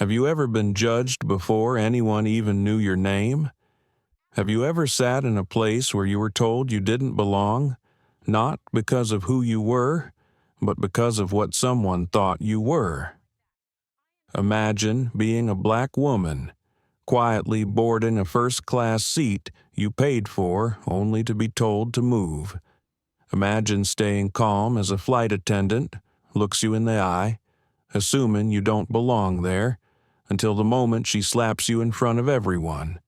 Have you ever been judged before anyone even knew your name? Have you ever sat in a place where you were told you didn't belong, not because of who you were, but because of what someone thought you were? Imagine being a black woman, quietly boarding a first-class seat you paid for only to be told to move. Imagine staying calm as a flight attendant looks you in the eye, assuming you don't belong there, until the moment she slaps you in front of everyone.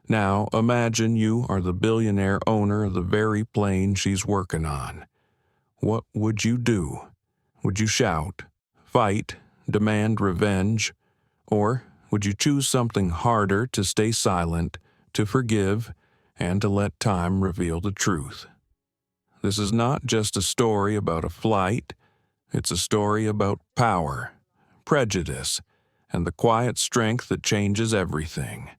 Now imagine you are the billionaire owner of the very plane she's working on. What would you do? Would you shout, fight, demand revenge? Or would you choose something harder to stay silent, to forgive, and to let time reveal the truth? This is not just a story about a flight. It's a story about power, prejudice, and the quiet strength that changes everything.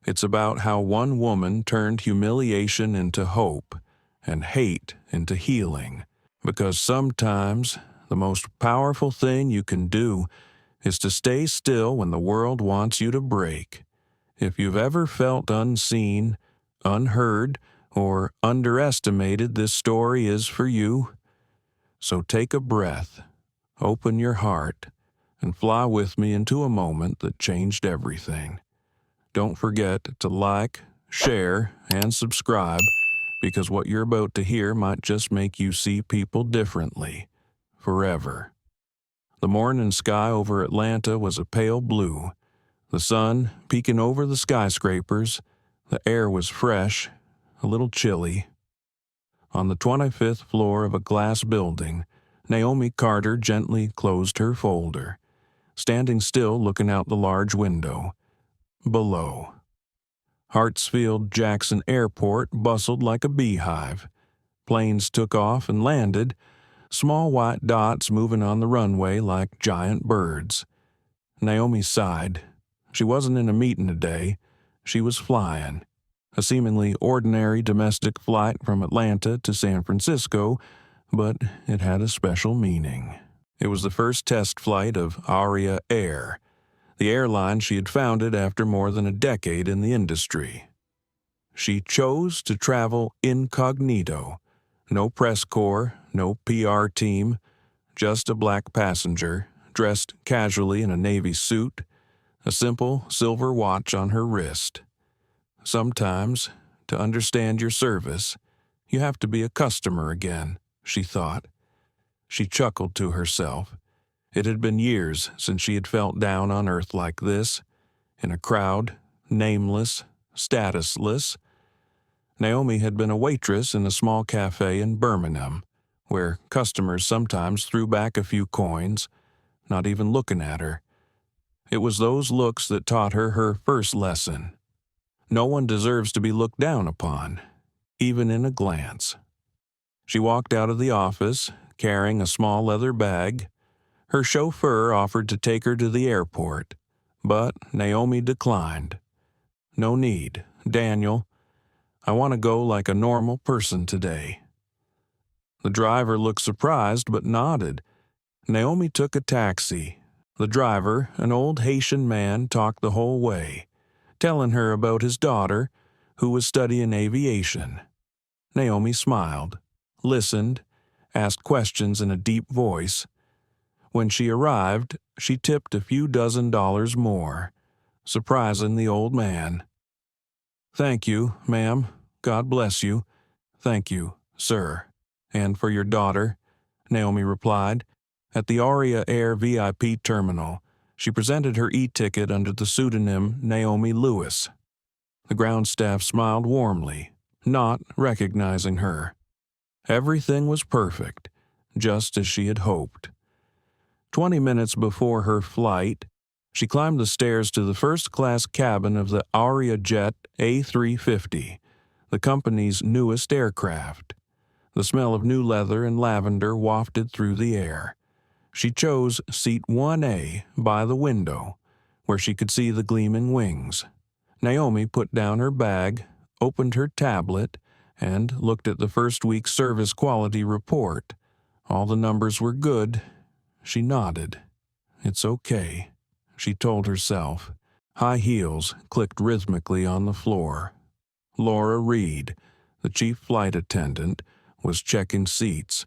It's about how one woman turned humiliation into hope and hate into healing. Because sometimes the most powerful thing you can do is to stay still when the world wants you to break. If you've ever felt unseen, unheard, or underestimated, this story is for you. So take a breath, open your heart, and fly with me into a moment that changed everything. Don't forget to like, share, and subscribe, because what you're about to hear might just make you see people differently, forever. The morning sky over Atlanta was a pale blue, the sun peeking over the skyscrapers. The air was fresh, a little chilly. On the 25th floor of a glass building, Naomi Carter gently closed her folder, standing still looking out the large window. Below, Hartsfield-Jackson Airport bustled like a beehive. Planes took off and landed, small white dots moving on the runway like giant birds. Naomi sighed. She wasn't in a meeting today. She was flying. A seemingly ordinary domestic flight from Atlanta to San Francisco, but it had a special meaning. It was the first test flight of Aurea Air, the airline she had founded after more than a decade in the industry. She chose to travel incognito. No press corps, no PR team, just a black passenger, dressed casually in a navy suit, a simple silver watch on her wrist. Sometimes, to understand your service, you have to be a customer again, she thought. She chuckled to herself. It had been years since she had felt down on earth like this, in a crowd, nameless, statusless. Naomi had been a waitress in a small cafe in Birmingham, where customers sometimes threw back a few coins, not even looking at her. It was those looks that taught her her first lesson. No one deserves to be looked down upon, even in a glance. She walked out of the office, carrying a small leather bag. Her chauffeur offered to take her to the airport, but Naomi declined. No need, Daniel. I want to go like a normal person today. The driver looked surprised but nodded. Naomi took a taxi. The driver, an old Haitian man, talked the whole way, telling her about his daughter, who was studying aviation. Naomi smiled, listened, asked questions in a deep voice. When she arrived, she tipped a few $dozen more, surprising the old man. "Thank you, ma'am. God bless you." "Thank you, sir. And for your daughter," Naomi replied. At the Aurea Air VIP terminal, she presented her e-ticket under the pseudonym Naomi Lewis. The ground staff smiled warmly, not recognizing her. Everything was perfect, just as she had hoped. 20 minutes before her flight, she climbed the stairs to the first-class cabin of the Aurea Jet A350, the company's newest aircraft. The smell of new leather and lavender wafted through the air. She chose seat 1A by the window, where she could see the gleaming wings. Naomi put down her bag, opened her tablet, and looked at the first week's service quality report. All the numbers were good. She nodded. It's okay. she told herself. High heels clicked rhythmically on the floor. Laura Reed, the chief flight attendant, was checking seats.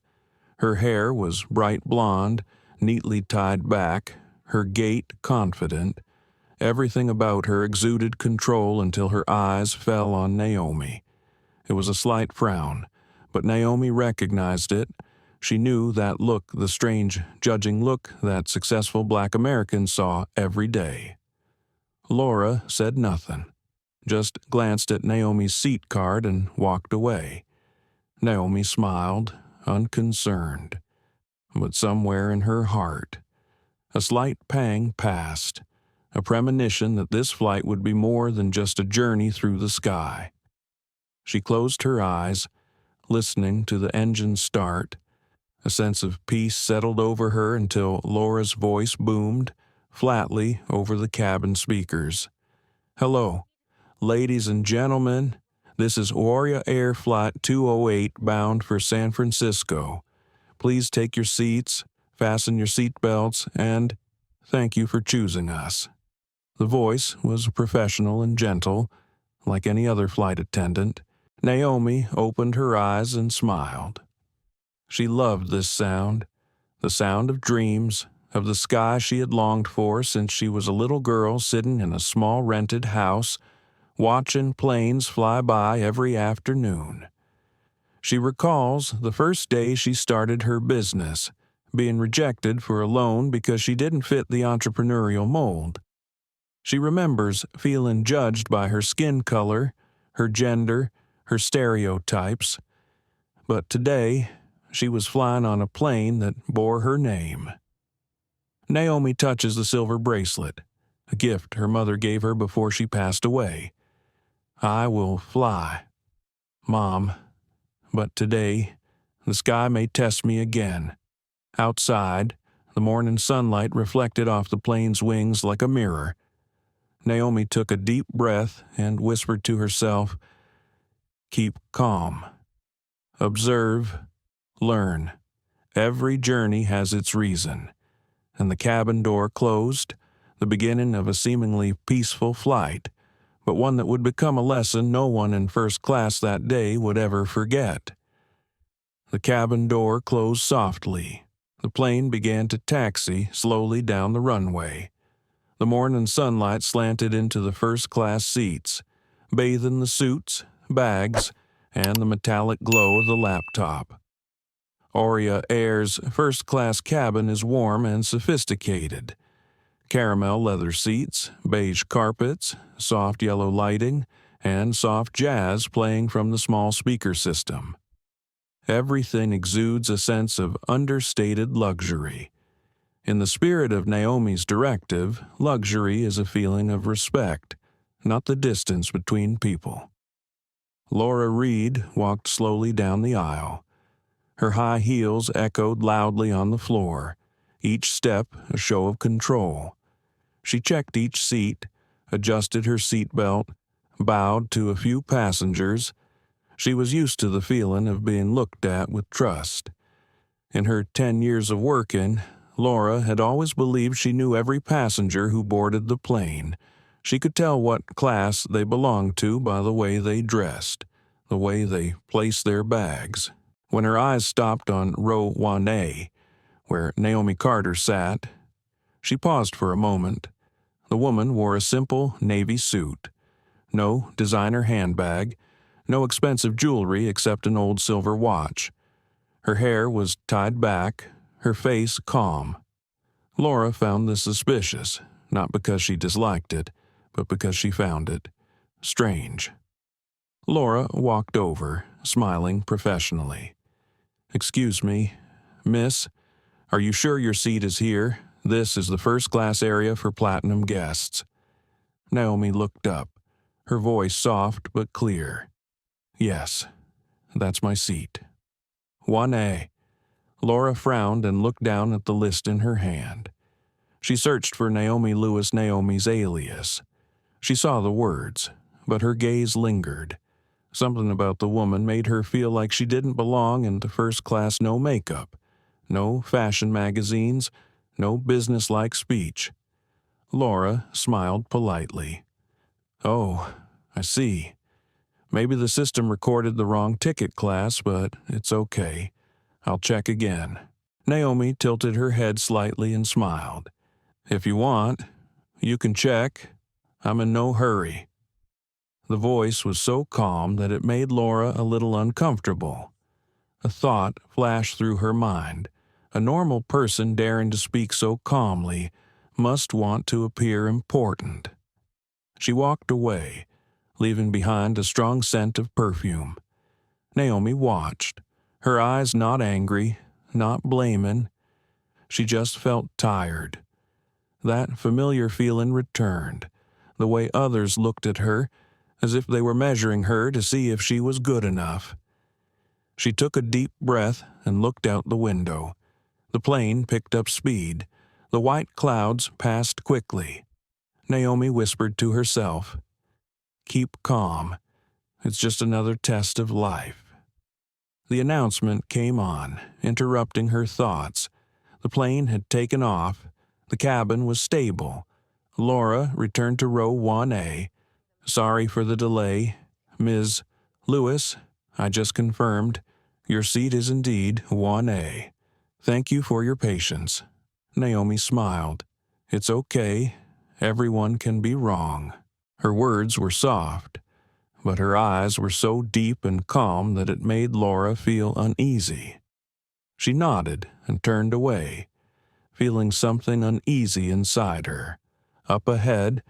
Her hair was bright blonde, neatly tied back, her gait confident. Everything about her exuded control until her eyes fell on Naomi. It was a slight frown, but Naomi recognized it. She knew that look, the strange, judging look that successful black Americans saw every day. Laura said nothing, just glanced at Naomi's seat card and walked away. Naomi smiled, unconcerned. But somewhere in her heart, a slight pang passed, a premonition that this flight would be more than just a journey through the sky. She closed her eyes, listening to the engine start. A sense of peace settled over her until Laura's voice boomed, flatly over the cabin speakers. "Hello, ladies and gentlemen. This is Aurea Air Flight 208 bound for San Francisco. Please take your seats, fasten your seatbelts, and thank you for choosing us." The voice was professional and gentle, like any other flight attendant. Naomi opened her eyes and smiled. She loved this sound, the sound of dreams, of the sky she had longed for since she was a little girl sitting in a small rented house, watching planes fly by every afternoon. She recalls the first day she started her business, being rejected for a loan because she didn't fit the entrepreneurial mold. She remembers feeling judged by her skin color, her gender, her stereotypes. But today, she was flying on a plane that bore her name. Naomi touches the silver bracelet, a gift her mother gave her before she passed away. "I will fly, Mom, but today the sky may test me again." Outside, the morning sunlight reflected off the plane's wings like a mirror. Naomi took a deep breath and whispered to herself, "Keep calm. Observe, learn. Every journey has its reason." And the cabin door closed, the beginning of a seemingly peaceful flight, but one that would become a lesson no one in first class that day would ever forget. The cabin door closed softly. The plane began to taxi slowly down the runway. The morning sunlight slanted into the first-class seats, bathing the suits, bags, and the metallic glow of the laptop. Aurea Air's first-class cabin is warm and sophisticated. Caramel leather seats, beige carpets, soft yellow lighting, and soft jazz playing from the small speaker system. Everything exudes a sense of understated luxury. In the spirit of Naomi's directive, luxury is a feeling of respect, not the distance between people. Laura Reed walked slowly down the aisle. Her high heels echoed loudly on the floor, each step a show of control. She checked each seat, adjusted her seatbelt, bowed to a few passengers. She was used to the feeling of being looked at with trust. In her 10 years of working, Laura had always believed she knew every passenger who boarded the plane. She could tell what class they belonged to by the way they dressed, the way they placed their bags. When her eyes stopped on row 1A, where Naomi Carter sat, she paused for a moment. The woman wore a simple navy suit. No designer handbag, no expensive jewelry except an old silver watch. Her hair was tied back, her face calm. Laura found this suspicious, not because she disliked it, but because she found it strange. Laura walked over, smiling professionally. "Excuse me, miss, are you sure your seat is here? This is the first-class area for platinum guests." Naomi looked up, her voice soft but clear. "Yes, that's my seat." 1A. Laura frowned and looked down at the list in her hand. She searched for Naomi Lewis Naomi's alias. She saw the words, but her gaze lingered. Something about the woman made her feel like she didn't belong in the first-class no makeup, no fashion magazines, no business-like speech. Laura smiled politely. Oh, I see. Maybe the system recorded the wrong ticket class, but it's okay. I'll check again. Naomi tilted her head slightly and smiled. If you want, you can check. I'm in no hurry. The voice was so calm that it made Laura a little uncomfortable. A thought flashed through her mind. A normal person daring to speak so calmly must want to appear important. She walked away, leaving behind a strong scent of perfume. Naomi watched, her eyes not angry, not blaming. She just felt tired. That familiar feeling returned, the way others looked at her, as if they were measuring her to see if she was good enough. She took a deep breath and looked out the window. The plane picked up speed. The white clouds passed quickly. Naomi whispered to herself, "Keep calm. It's just another test of life." The announcement came on, interrupting her thoughts. The plane had taken off. The cabin was stable. Laura returned to row 1A. "Sorry for the delay. Ms. Lewis, I just confirmed. Your seat is indeed 1A. Thank you for your patience." Naomi smiled. "It's okay. Everyone can be wrong." Her words were soft, but her eyes were so deep and calm that it made Laura feel uneasy. She nodded and turned away, feeling something uneasy inside her. Up ahead,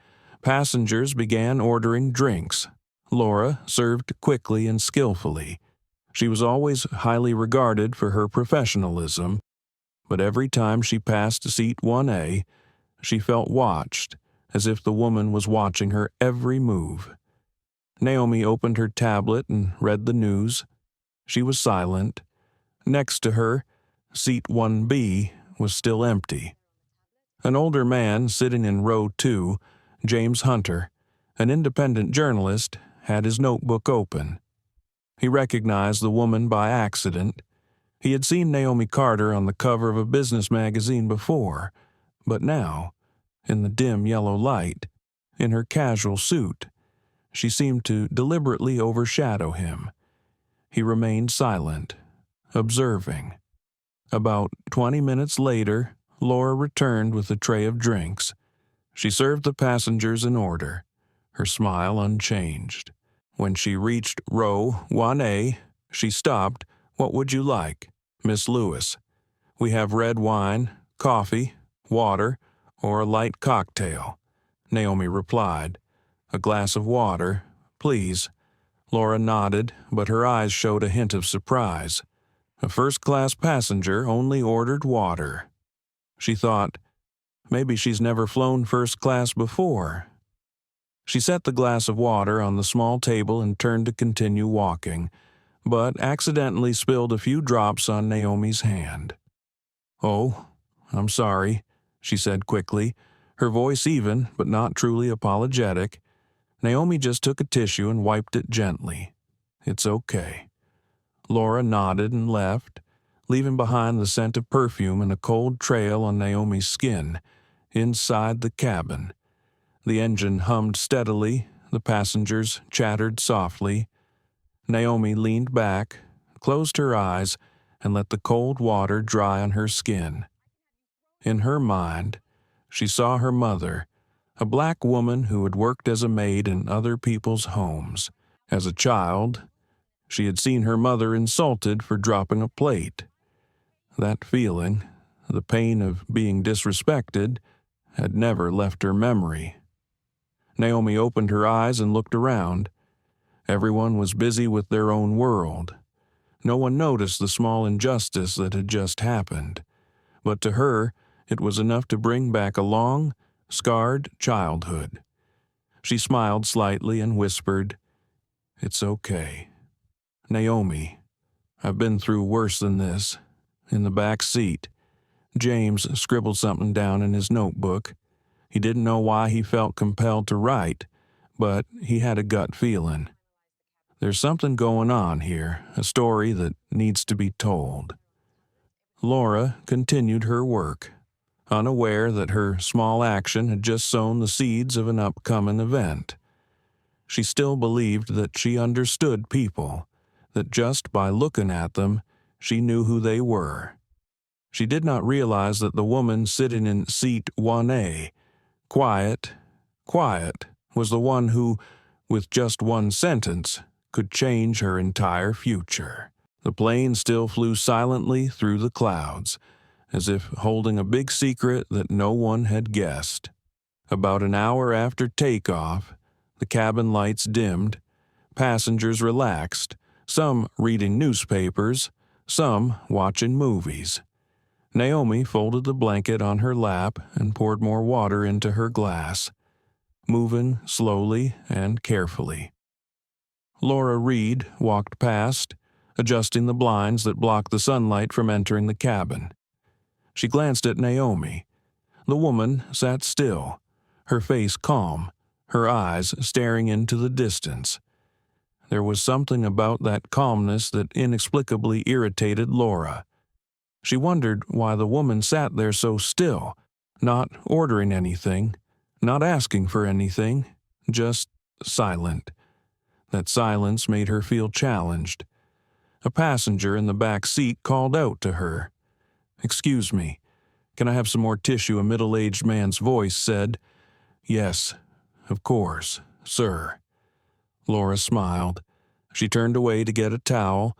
passengers began ordering drinks. Laura served quickly and skillfully. She was always highly regarded for her professionalism, but every time she passed seat 1A, she felt watched, as if the woman was watching her every move. Naomi opened her tablet and read the news. She was silent. Next to her, seat 1B was still empty. An older man sitting in row 2, James Hunter, an independent journalist, had his notebook open. He recognized the woman by accident. He had seen Naomi Carter on the cover of a business magazine before, but now, in the dim yellow light, in her casual suit, she seemed to deliberately overshadow him. He remained silent, observing. About 20 minutes later, Laura returned with a tray of drinks. She served the passengers in order, her smile unchanged. When she reached row 1A, she stopped. "What would you like, Miss Lewis? We have red wine, coffee, water, or a light cocktail," Naomi replied. "A glass of water, please." Laura nodded, but her eyes showed a hint of surprise. A first-class passenger only ordered water. She thought, maybe she's never flown first class before. She set the glass of water on the small table and turned to continue walking, but accidentally spilled a few drops on Naomi's hand. "Oh, I'm sorry," she said quickly, her voice even but not truly apologetic. Naomi just took a tissue and wiped it gently. "It's okay." Laura nodded and left, leaving behind the scent of perfume and a cold trail on Naomi's skin. Inside the cabin, the engine hummed steadily, the passengers chattered softly. Naomi leaned back, closed her eyes, and let the cold water dry on her skin. In her mind, she saw her mother, a black woman who had worked as a maid in other people's homes. As a child, she had seen her mother insulted for dropping a plate. That feeling, the pain of being disrespected, had never left her memory. Naomi opened her eyes and looked around. Everyone was busy with their own world. No one noticed the small injustice that had just happened, but to her it was enough to bring back a long, scarred childhood. She smiled slightly and whispered, "It's okay. Naomi, I've been through worse than this." In the back seat, James scribbled something down in his notebook. He didn't know why he felt compelled to write, but he had a gut feeling. There's something going on here, a story that needs to be told. Laura continued her work. unaware that her small action had just sown the seeds of an upcoming event. She still believed that she understood people, that just by looking at them, she knew who they were. She did not realize that the woman sitting in seat 1A, quiet, was the one who, with just one sentence, could change her entire future. The plane still flew silently through the clouds, as if holding a big secret that no one had guessed. About an hour after takeoff, the cabin lights dimmed, passengers relaxed, some reading newspapers, some watching movies. Naomi folded the blanket on her lap and poured more water into her glass, moving slowly and carefully. Laura Reed walked past, adjusting the blinds that blocked the sunlight from entering the cabin. She glanced at Naomi. The woman sat still, her face calm, her eyes staring into the distance. There was something about that calmness that inexplicably irritated Laura. She wondered why the woman sat there so still, not ordering anything, not asking for anything, just silent. That silence made her feel challenged. A passenger in the back seat called out to her. "Excuse me, can I have some more tissue?" A middle-aged man's voice said. "Yes, of course, sir." Laura smiled. She turned away to get a towel,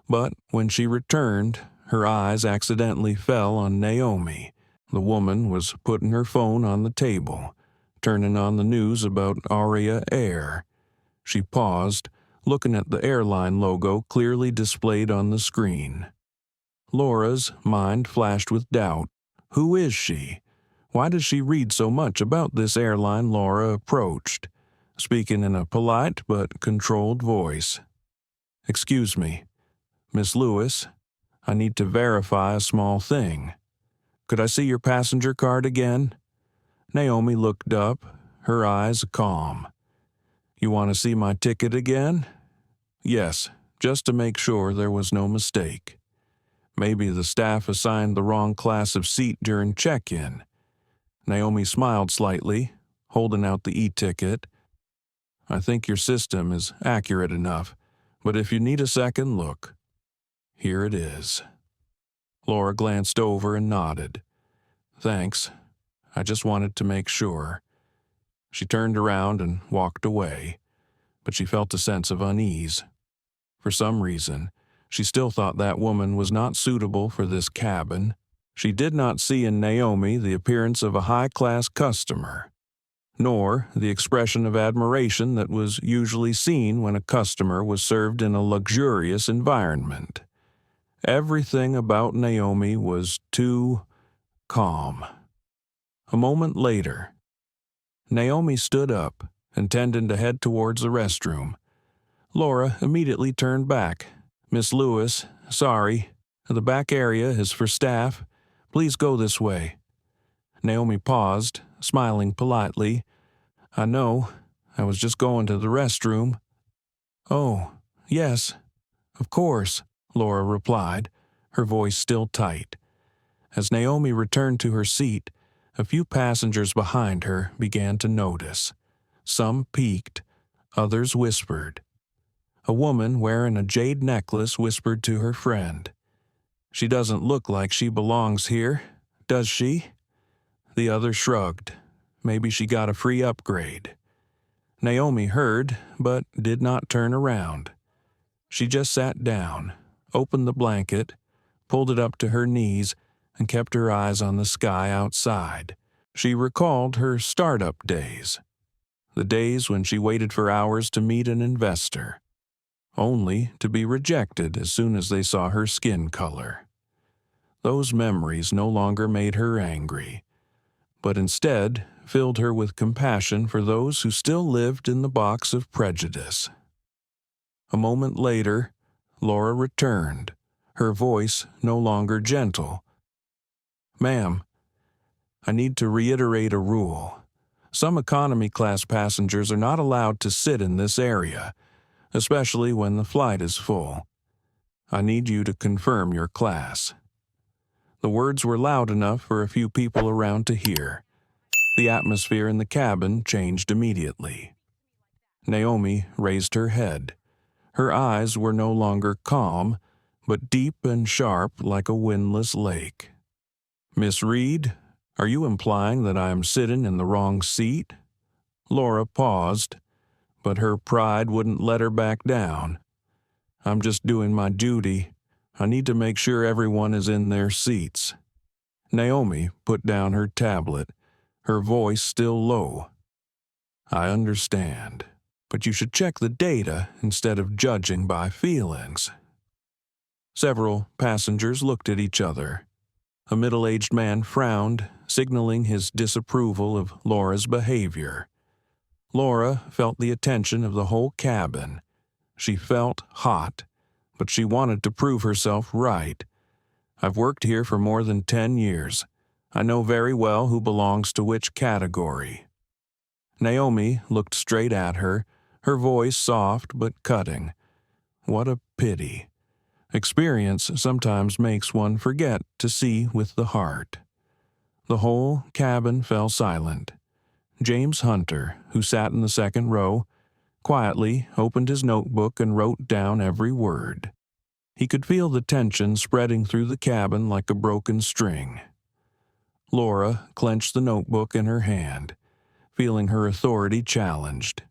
but when she returned, her eyes accidentally fell on Naomi. The woman was putting her phone on the table, turning on the news about Aurea Air. She paused, looking at the airline logo clearly displayed on the screen. Laura's mind flashed with doubt. Who is she? Why does she read so much about this airline? Laura approached, speaking in a polite but controlled voice. "Excuse me, Miss Lewis, I need to verify a small thing. Could I see your passenger card again?" Naomi looked up, her eyes calm. "You want to see my ticket again?" "Yes, just to make sure there was no mistake. Maybe the staff assigned the wrong class of seat during check-in." Naomi smiled slightly, holding out the e-ticket. "I think your system is accurate enough, but if you need a second look, here it is." Laura glanced over and nodded. "Thanks. I just wanted to make sure." She turned around and walked away, but she felt a sense of unease. For some reason, she still thought that woman was not suitable for this cabin. She did not see in Naomi the appearance of a high-class customer, nor the expression of admiration that was usually seen when a customer was served in a luxurious environment. Everything about Naomi was too calm. A moment later, Naomi stood up, intending to head towards the restroom. Laura immediately turned back. "Miss Lewis, sorry. The back area is for staff. Please go this way." Naomi paused, smiling politely. "I know. I was just going to the restroom." "Oh, yes, of course," Laura replied, her voice still tight. As Naomi returned to her seat, a few passengers behind her began to notice. Some peeked, others whispered. A woman wearing a jade necklace whispered to her friend, "She doesn't look like she belongs here, does she?" The other shrugged. Maybe she got a free upgrade. Naomi heard, but did not turn around. She just sat down, opened the blanket, pulled it up to her knees, and kept her eyes on the sky outside. She recalled her startup days, the days when she waited for hours to meet an investor, only to be rejected as soon as they saw her skin color. Those memories no longer made her angry, but instead filled her with compassion for those who still lived in the box of prejudice. A moment later, Laura returned, her voice no longer gentle. "Ma'am, I need to reiterate a rule. Some economy class passengers are not allowed to sit in this area, especially when the flight is full. I need you to confirm your class." The words were loud enough for a few people around to hear. The atmosphere in the cabin changed immediately. Naomi raised her head. Her eyes were no longer calm, but deep and sharp like a windless lake. "Miss Reed, are you implying that I am sitting in the wrong seat?" Laura paused, but her pride wouldn't let her back down. "I'm just doing my duty. I need to make sure everyone is in their seats." Naomi put down her tablet, her voice still low. "I understand, but you should check the data instead of judging by feelings." Several passengers looked at each other. A middle-aged man frowned, signaling his disapproval of Laura's behavior. Laura felt the attention of the whole cabin. She felt hot, but she wanted to prove herself right. "I've worked here for more than 10 years. I know very well who belongs to which category." Naomi looked straight at her, her voice soft but cutting. What a pity. Experience sometimes makes one forget to see with the heart. The whole cabin fell silent. James Hunter, who sat in the second row, quietly opened his notebook and wrote down every word. He could feel the tension spreading through the cabin like a broken string. Laura clenched the notebook in her hand, feeling her authority challenged.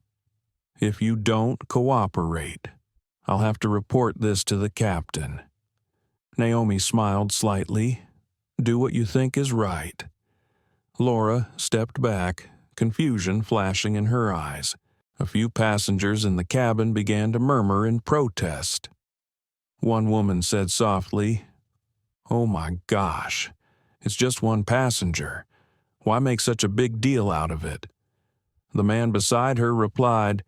"If you don't cooperate, I'll have to report this to the captain." Naomi smiled slightly. "Do what you think is right." Laura stepped back, confusion flashing in her eyes. A few passengers in the cabin began to murmur in protest. One woman said softly, "Oh my gosh, it's just one passenger. Why make such a big deal out of it?" The man beside her replied,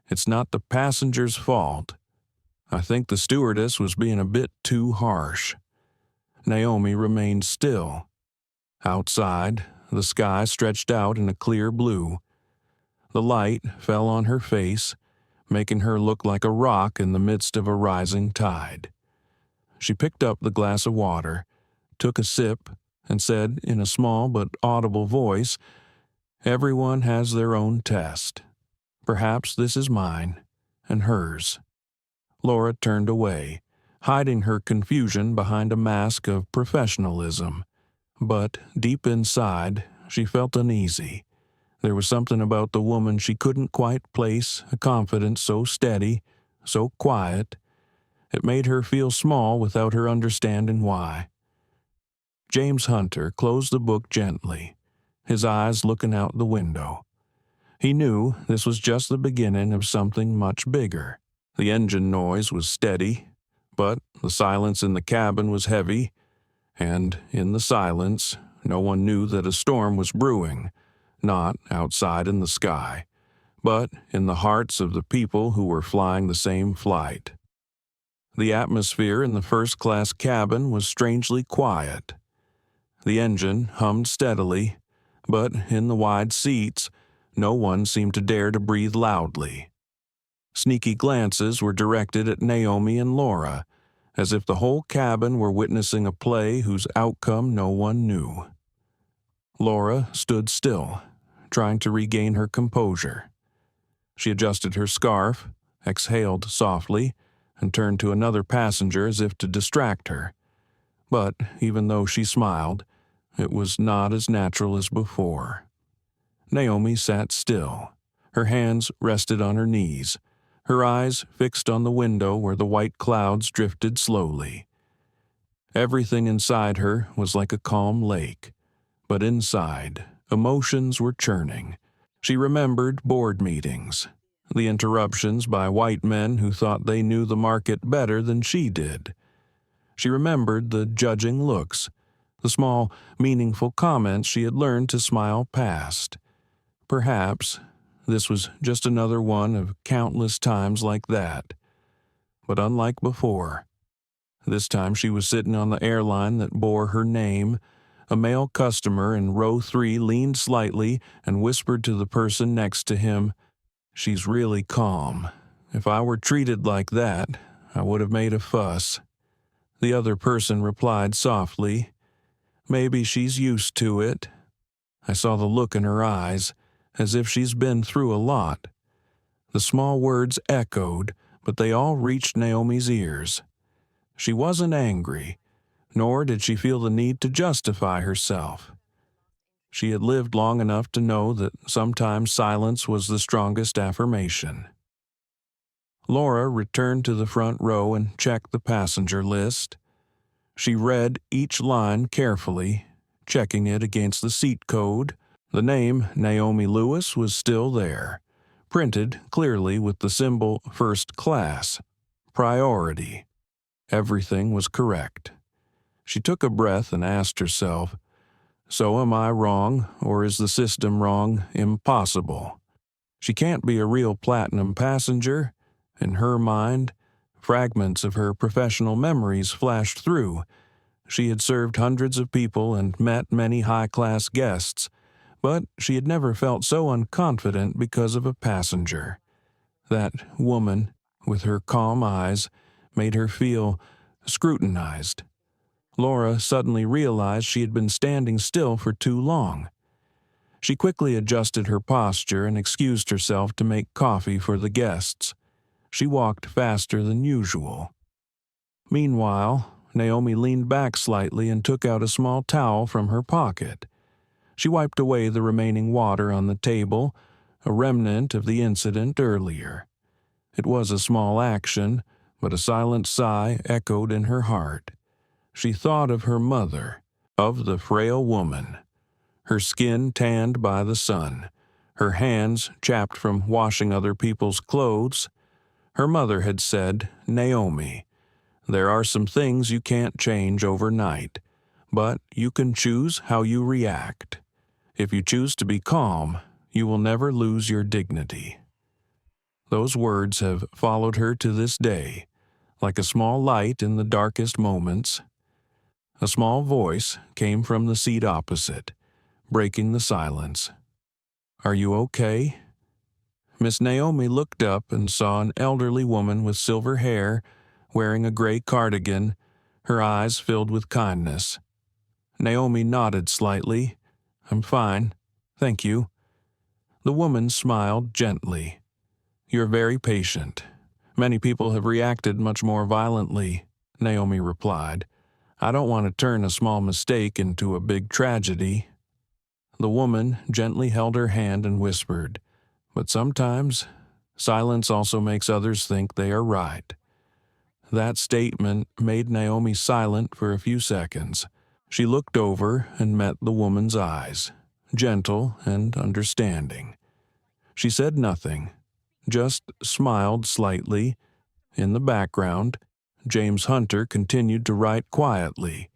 "It's not the passenger's fault. I think the stewardess was being a bit too harsh." Naomi remained still. Outside, the sky stretched out in a clear blue. The light fell on her face, making her look like a rock in the midst of a rising tide. She picked up the glass of water, took a sip, and said in a small but audible voice, "Everyone has their own test. Perhaps this is mine, and hers." Laura turned away, hiding her confusion behind a mask of professionalism. But deep inside, she felt uneasy. There was something about the woman she couldn't quite place, a confidence so steady, so quiet. It made her feel small without her understanding why. James Hunter closed the book gently, his eyes looking out the window. He knew this was just the beginning of something much bigger. The engine noise was steady, but the silence in the cabin was heavy, and in the silence, no one knew that a storm was brewing, not outside in the sky, but in the hearts of the people who were flying the same flight. The atmosphere in the first-class cabin was strangely quiet. The engine hummed steadily, but in the wide seats, no one seemed to dare to breathe loudly. Sneaky glances were directed at Naomi and Laura, as if the whole cabin were witnessing a play whose outcome no one knew. Laura stood still, trying to regain her composure. She adjusted her scarf, exhaled softly, and turned to another passenger as if to distract her. But even though she smiled, it was not as natural as before. Naomi sat still. Her hands rested on her knees, her eyes fixed on the window where the white clouds drifted slowly. Everything inside her was like a calm lake, but inside, emotions were churning. She remembered board meetings, the interruptions by white men who thought they knew the market better than she did. She remembered the judging looks, the small, meaningful comments she had learned to smile past. Perhaps this was just another one of countless times like that. But unlike before, this time she was sitting on the airline that bore her name. A male customer in row 3 leaned slightly and whispered to the person next to him, "She's really calm. If I were treated like that, I would have made a fuss." The other person replied softly, Maybe she's used to it. I saw the look in her eyes, as if she's been through a lot. The small words echoed, but they all reached Naomi's ears. She wasn't angry, nor did she feel the need to justify herself. She had lived long enough to know that sometimes silence was the strongest affirmation. Laura returned to the front row and checked the passenger list. She read each line carefully, checking it against the seat code. The name Naomi Lewis was still there, printed clearly with the symbol First Class, Priority. Everything was correct. She took a breath and asked herself, so am I wrong, or is the system wrong impossible? She can't be a real platinum passenger. In her mind, fragments of her professional memories flashed through. She had served hundreds of people and met many high-class guests, but she had never felt so unconfident because of a passenger. That woman, with her calm eyes, made her feel scrutinized. Laura suddenly realized she had been standing still for too long. She quickly adjusted her posture and excused herself to make coffee for the guests. She walked faster than usual. Meanwhile, Naomi leaned back slightly and took out a small towel from her pocket. She wiped away the remaining water on the table, a remnant of the incident earlier. It was a small action, but a silent sigh echoed in her heart. She thought of her mother, of the frail woman, her skin tanned by the sun, her hands chapped from washing other people's clothes. Her mother had said, "Naomi, there are some things you can't change overnight, but you can choose how you react. If you choose to be calm, you will never lose your dignity." Those words have followed her to this day, like a small light in the darkest moments. A small voice came from the seat opposite, breaking the silence. "Are you okay?" Miss Naomi looked up and saw an elderly woman with silver hair, wearing a gray cardigan, her eyes filled with kindness. Naomi nodded slightly. "I'm fine, thank you." The woman smiled gently. "You're very patient. Many people have reacted much more violently," Naomi replied. "I don't want to turn a small mistake into a big tragedy." The woman gently held her hand and whispered, "But sometimes, silence also makes others think they are right." That statement made Naomi silent for a few seconds. She looked over and met the woman's eyes, gentle and understanding. She said nothing, just smiled slightly. In the background, James Hunter continued to write quietly.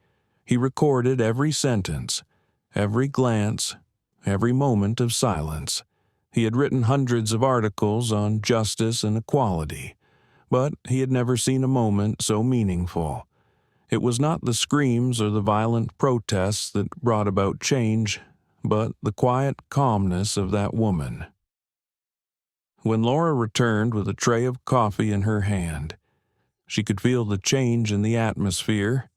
He recorded every sentence, every glance, every moment of silence. He had written hundreds of articles on justice and equality, but he had never seen a moment so meaningful. It was not the screams or the violent protests that brought about change, but the quiet calmness of that woman. When Laura returned with a tray of coffee in her hand, she could feel the change in the atmosphere.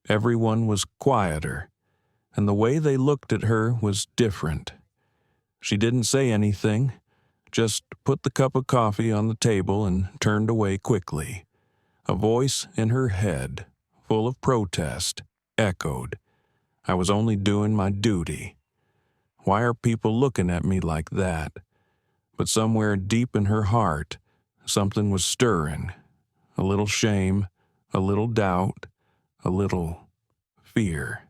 Everyone was quieter, and the way they looked at her was different. She didn't say anything, just put the cup of coffee on the table and turned away quickly. A voice in her head, full of protest, echoed, "I was only doing my duty. Why are people looking at me like that?" But somewhere deep in her heart, something was stirring. A little shame, a little doubt, a little fear.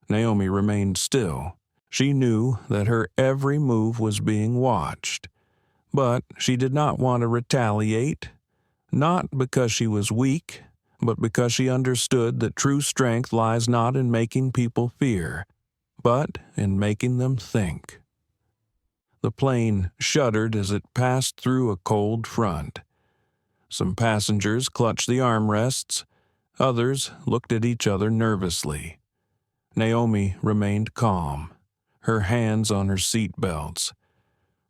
Naomi remained still. She knew that her every move was being watched. But she did not want to retaliate, not because she was weak, but because she understood that true strength lies not in making people fear, but in making them think. The plane shuddered as it passed through a cold front. Some passengers clutched the armrests, others looked at each other nervously. Naomi remained calm, her hands on her seat belts.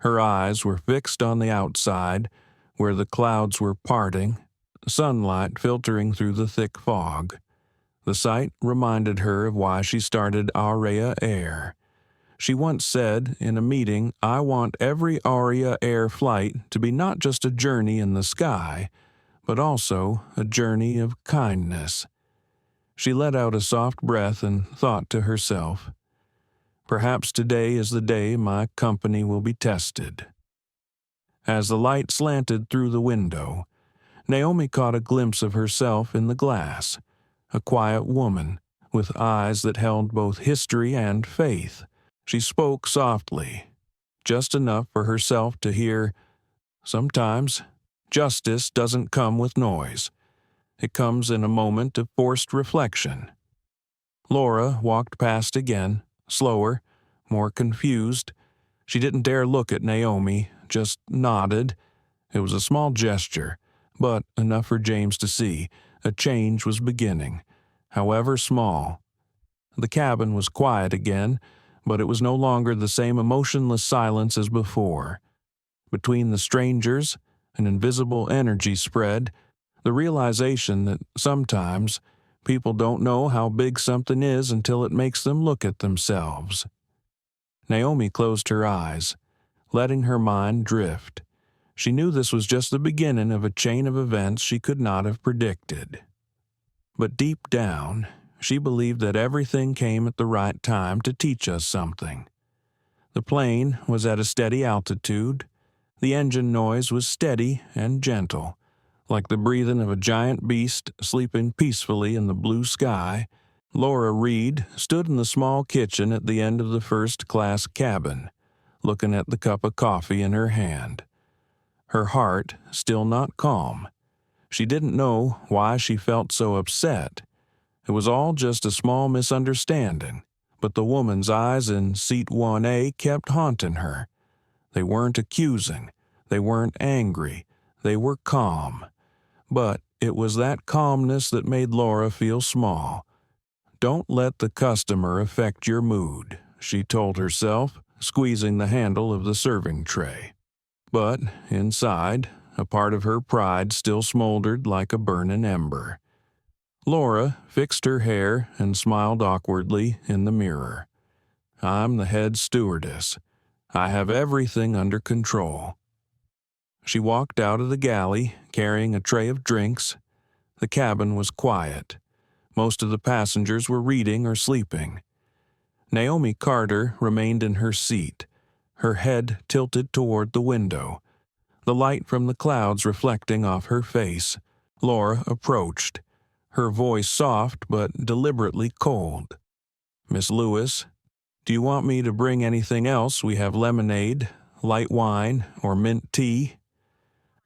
Her eyes were fixed on the outside, where the clouds were parting, sunlight filtering through the thick fog. The sight reminded her of why she started Aurea Air. She once said in a meeting, "I want every Aurea Air flight to be not just a journey in the sky, but also a journey of kindness." She let out a soft breath and thought to herself, "Perhaps today is the day my company will be tested." As the light slanted through the window, Naomi caught a glimpse of herself in the glass, a quiet woman with eyes that held both history and faith. She spoke softly, just enough for herself to hear, "Sometimes justice doesn't come with noise. It comes in a moment of forced reflection." Laura walked past again, slower, more confused. She didn't dare look at Naomi, just nodded. It was a small gesture, but enough for James to see. A change was beginning, however small. The cabin was quiet again, but it was no longer the same emotionless silence as before. Between the strangers, an invisible energy spread, the realization that sometimes people don't know how big something is until it makes them look at themselves. Naomi closed her eyes, letting her mind drift. She knew this was just the beginning of a chain of events she could not have predicted. But deep down, she believed that everything came at the right time to teach us something. The plane was at a steady altitude. The engine noise was steady and gentle, like the breathing of a giant beast sleeping peacefully in the blue sky. Laura Reed stood in the small kitchen at the end of the first-class cabin, looking at the cup of coffee in her hand. Her heart still not calm. She didn't know why she felt so upset. It was all just a small misunderstanding, but the woman's eyes in seat 1A kept haunting her. They weren't accusing. They weren't angry. They were calm. But it was that calmness that made Laura feel small. "Don't let the customer affect your mood," she told herself, squeezing the handle of the serving tray. But inside, a part of her pride still smoldered like a burning ember. Laura fixed her hair and smiled awkwardly in the mirror. "I'm the head stewardess. I have everything under control." She walked out of the galley, carrying a tray of drinks. The cabin was quiet. Most of the passengers were reading or sleeping. Naomi Carter remained in her seat, her head tilted toward the window, the light from the clouds reflecting off her face. Laura approached, her voice soft but deliberately cold. "Miss Lewis, do you want me to bring anything else? We have lemonade, light wine, or mint tea?"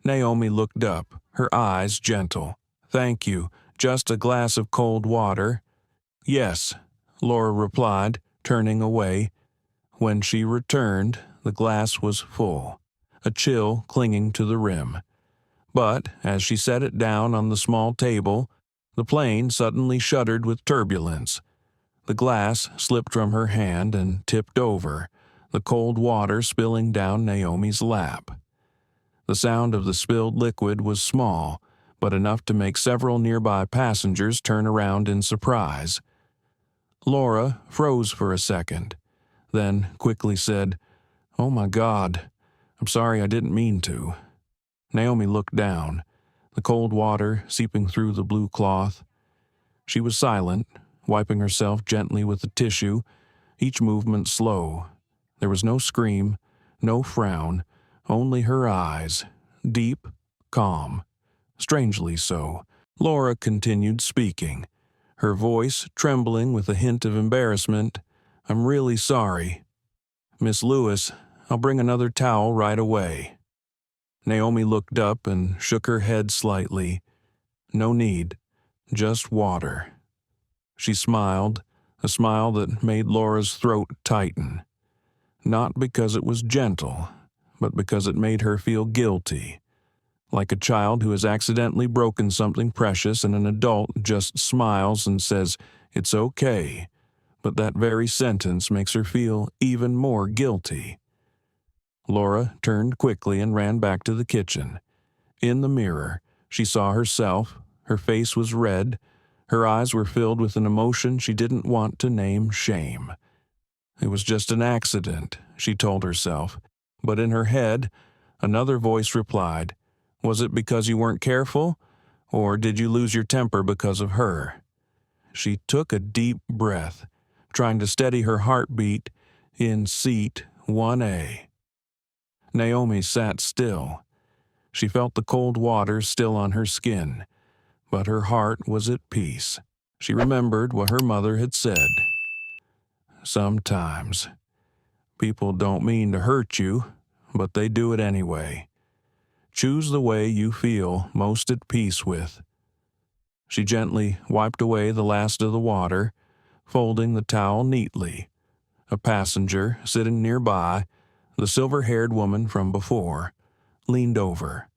Naomi looked up, her eyes gentle. "Thank you. Just a glass of cold water." "Yes," Laura replied, turning away. When she returned, the glass was full, a chill clinging to the rim. But as she set it down on the small table, the plane suddenly shuddered with turbulence. The glass slipped from her hand and tipped over, the cold water spilling down Naomi's lap. The sound of the spilled liquid was small, but enough to make several nearby passengers turn around in surprise. Laura froze for a second, then quickly said, "Oh my God, I'm sorry, I didn't mean to." Naomi looked down, the cold water seeping through the blue cloth. She was silent, wiping herself gently with a tissue, each movement slow. There was no scream, no frown, only her eyes, deep, calm, strangely so. Laura continued speaking, her voice trembling with a hint of embarrassment. "I'm really sorry. Miss Lewis, I'll bring another towel right away." Naomi looked up and shook her head slightly. "No need, just water." She smiled, a smile that made Laura's throat tighten. Not because it was gentle, but because it made her feel guilty, like a child who has accidentally broken something precious and an adult just smiles and says, "It's okay," but that very sentence makes her feel even more guilty. Laura turned quickly and ran back to the kitchen. In the mirror, she saw herself. Her face was red, Her eyes were filled with an emotion she didn't want to name shame. It was just an accident, she told herself, but in her head, another voice replied, "Was it because you weren't careful, or did you lose your temper because of her?" She took a deep breath, trying to steady her heartbeat in seat 1A. Naomi sat still. She felt the cold water still on her skin, but her heart was at peace. She remembered what her mother had said. Sometimes people don't mean to hurt you, but they do it anyway. Choose the way you feel most at peace with. She gently wiped away the last of the water, folding the towel neatly. A passenger sitting nearby, the silver-haired woman from before, leaned over.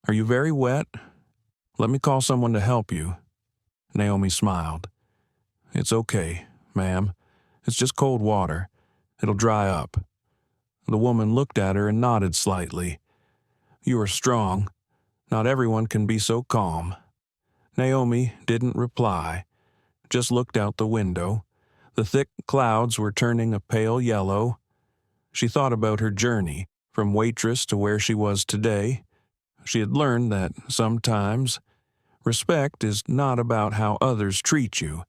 "Are you very wet? Let me call someone to help you." Naomi smiled. "It's okay, ma'am. It's just cold water. It'll dry up." The woman looked at her and nodded slightly. "You are strong. Not everyone can be so calm." Naomi didn't reply, just looked out the window. The thick clouds were turning a pale yellow. She thought about her journey, from waitress to where she was today. She had learned that sometimes respect is not about how others treat you,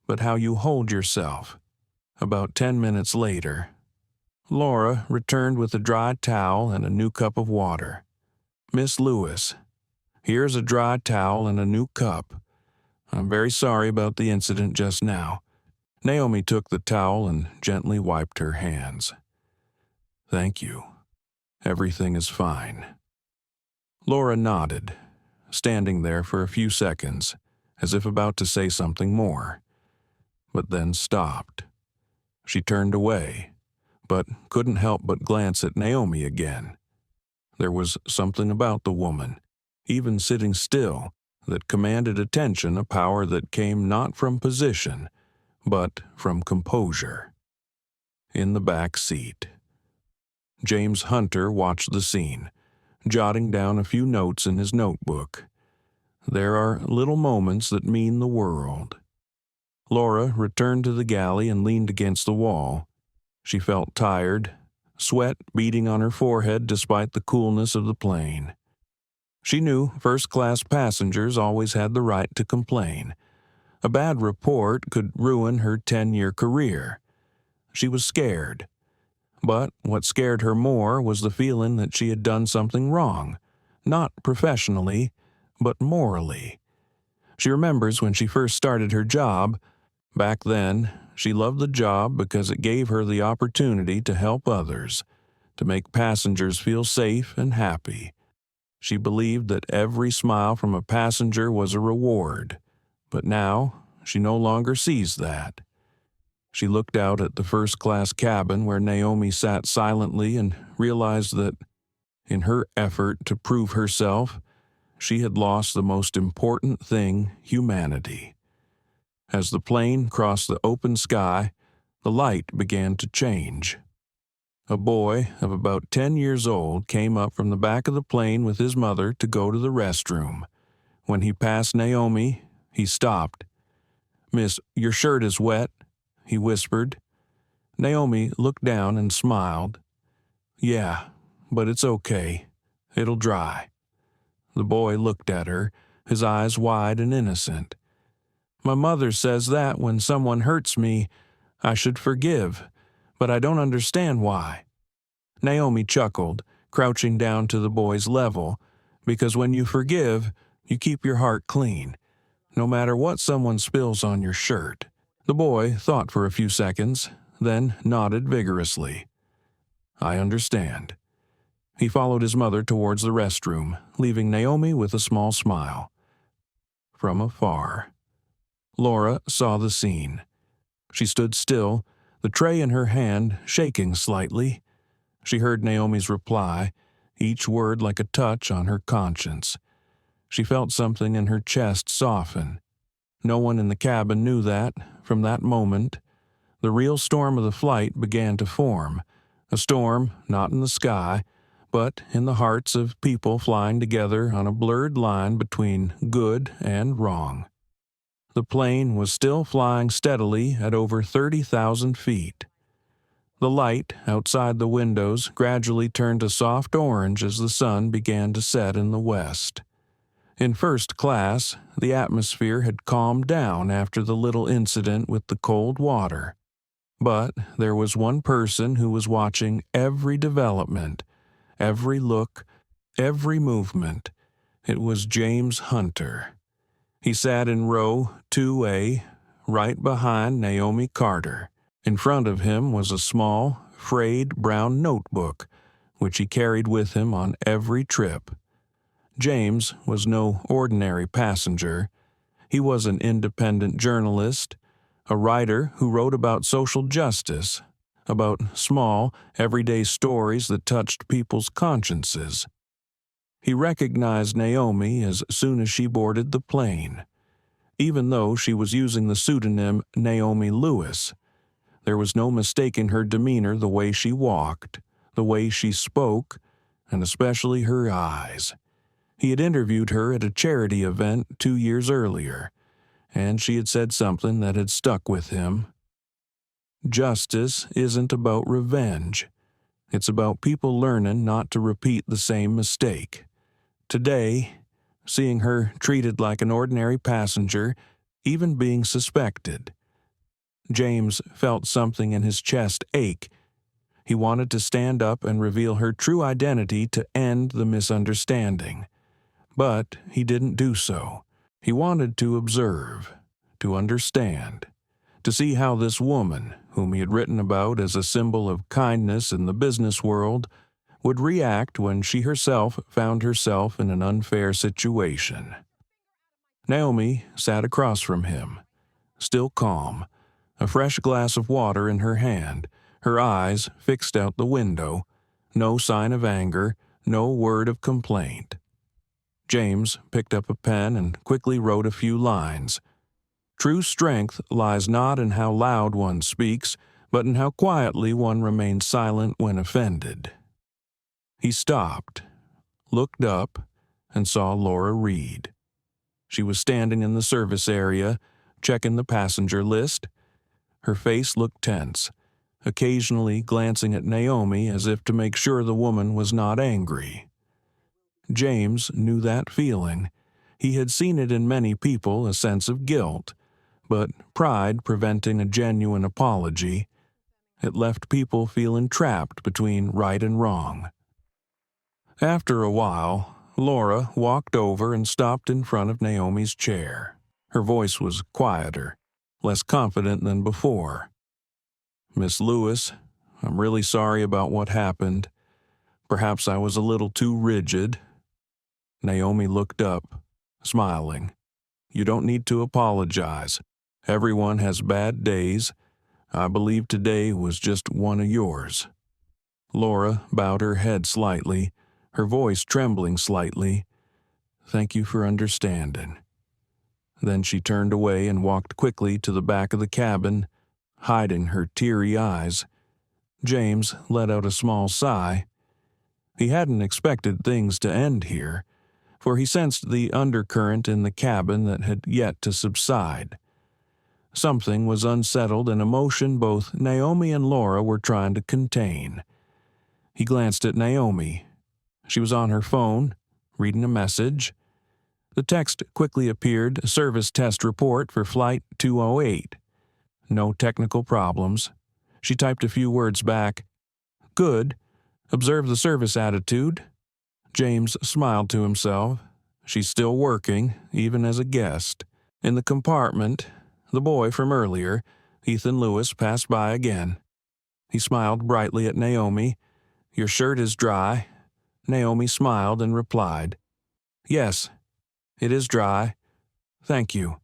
but how you hold yourself. About 10 minutes later, Laura returned with a dry towel and a new cup of water. "Miss Lewis, here's a dry towel and a new cup. I'm very sorry about the incident just now." Naomi took the towel and gently wiped her hands. "Thank you. Everything is fine." Laura nodded, standing there for a few seconds, as if about to say something more, but then stopped. She turned away, but couldn't help but glance at Naomi again. There was something about the woman, even sitting still, that commanded attention, a power that came not from position, but from composure. In the back seat, James Hunter watched the scene, jotting down a few notes in his notebook. There are little moments that mean the world. Laura returned to the galley and leaned against the wall. She felt tired, sweat beading on her forehead despite the coolness of the plane. She knew first-class passengers always had the right to complain. A bad report could ruin her 10-year career. She was scared. But what scared her more was the feeling that she had done something wrong, not professionally, but morally. She remembers when she first started her job. Back then, she loved the job because it gave her the opportunity to help others, to make passengers feel safe and happy. She believed that every smile from a passenger was a reward, but now she no longer sees that. She looked out at the first-class cabin where Naomi sat silently and realized that, in her effort to prove herself, she had lost the most important thing, humanity. As the plane crossed the open sky, the light began to change. A boy of about 10 years old came up from the back of the plane with his mother to go to the restroom. When he passed Naomi, he stopped. "Miss, your shirt is wet," he whispered. Naomi looked down and smiled. "Yeah, but it's okay. It'll dry." The boy looked at her, his eyes wide and innocent. "My mother says that when someone hurts me, I should forgive, but I don't understand why." Naomi chuckled, crouching down to the boy's level, "Because when you forgive, you keep your heart clean, no matter what someone spills on your shirt." The boy thought for a few seconds, then nodded vigorously. "I understand." He followed his mother towards the restroom, leaving Naomi with a small smile. From afar, Laura saw the scene. She stood still, the tray in her hand shaking slightly. She heard Naomi's reply, each word like a touch on her conscience. She felt something in her chest soften. No one in the cabin knew that, from that moment, the real storm of the flight began to form, a storm not in the sky, but in the hearts of people flying together on a blurred line between good and wrong. The plane was still flying steadily at over 30,000 feet. The light outside the windows gradually turned a soft orange as the sun began to set in the west. In first class, the atmosphere had calmed down after the little incident with the cold water. But there was one person who was watching every development, every look, every movement. It was James Hunter. He sat in row 2A, right behind Naomi Carter. In front of him was a small, frayed brown notebook, which he carried with him on every trip. James was no ordinary passenger. He was an independent journalist, a writer who wrote about social justice, about small, everyday stories that touched people's consciences. He recognized Naomi as soon as she boarded the plane. Even though she was using the pseudonym Naomi Lewis, there was no mistaking her demeanor, the way she walked, the way she spoke, and especially her eyes. He had interviewed her at a charity event 2 years earlier, and she had said something that had stuck with him. Justice isn't about revenge. It's about people learning not to repeat the same mistake. Today, seeing her treated like an ordinary passenger, even being suspected, James felt something in his chest ache. He wanted to stand up and reveal her true identity to end the misunderstanding. But he didn't do so. He wanted to observe, to understand, to see how this woman, whom he had written about as a symbol of kindness in the business world, would react when she herself found herself in an unfair situation. Naomi sat across from him, still calm, a fresh glass of water in her hand, her eyes fixed out the window, no sign of anger, no word of complaint. James picked up a pen and quickly wrote a few lines. True strength lies not in how loud one speaks, but in how quietly one remains silent when offended. He stopped, looked up, and saw Laura Reed. She was standing in the service area, checking the passenger list. Her face looked tense, occasionally glancing at Naomi as if to make sure the woman was not angry. James knew that feeling. He had seen it in many people, a sense of guilt, but pride preventing a genuine apology. It left people feeling trapped between right and wrong. After a while, Laura walked over and stopped in front of Naomi's chair. Her voice was quieter, less confident than before. Miss Lewis, I'm really sorry about what happened. Perhaps I was a little too rigid. Naomi looked up, smiling. You don't need to apologize. Everyone has bad days. I believe today was just one of yours. Laura bowed her head slightly, her voice trembling slightly. Thank you for understanding. Then she turned away and walked quickly to the back of the cabin, hiding her teary eyes. James let out a small sigh. He hadn't expected things to end here, for he sensed the undercurrent in the cabin that had yet to subside. Something was unsettled, an emotion both Naomi and Laura were trying to contain. He glanced at Naomi. She was on her phone, reading a message. The text quickly appeared, service test report for Flight 208. No technical problems. She typed a few words back. Good. Observe the service attitude. James smiled to himself. She's still working, even as a guest. In the compartment, the boy from earlier, Ethan Lewis, passed by again. He smiled brightly at Naomi. Your shirt is dry. Naomi smiled and replied, Yes, it is dry. Thank you.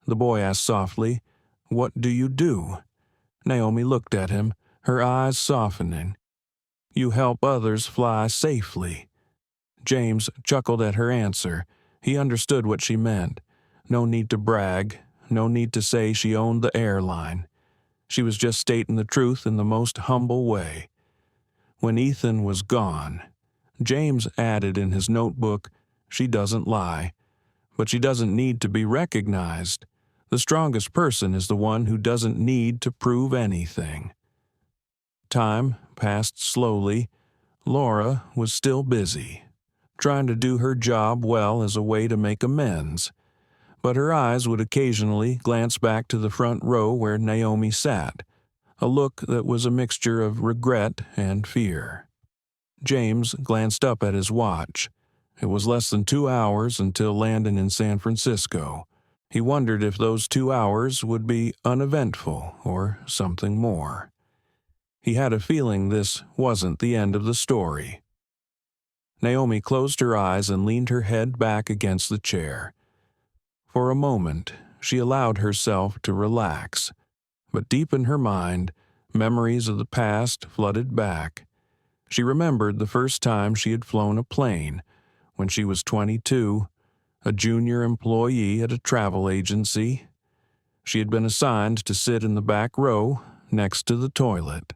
The boy asked softly, What do you do? Naomi looked at him, her eyes softening. You help others fly safely. James chuckled at her answer. He understood what she meant. No need to brag, no need to say she owned the airline. She was just stating the truth in the most humble way. When Ethan was gone, James added in his notebook, She doesn't lie, but she doesn't need to be recognized. The strongest person is the one who doesn't need to prove anything. Time passed slowly. Laura was still busy, trying to do her job well as a way to make amends, but her eyes would occasionally glance back to the front row where Naomi sat, a look that was a mixture of regret and fear. James glanced up at his watch. It was less than 2 hours until landing in San Francisco. He wondered if those 2 hours would be uneventful or something more. He had a feeling this wasn't the end of the story. Naomi closed her eyes and leaned her head back against the chair. For a moment, she allowed herself to relax, but deep in her mind, memories of the past flooded back. She remembered the first time she had flown a plane, when she was 22, a junior employee at a travel agency. She had been assigned to sit in the back row next to the toilet.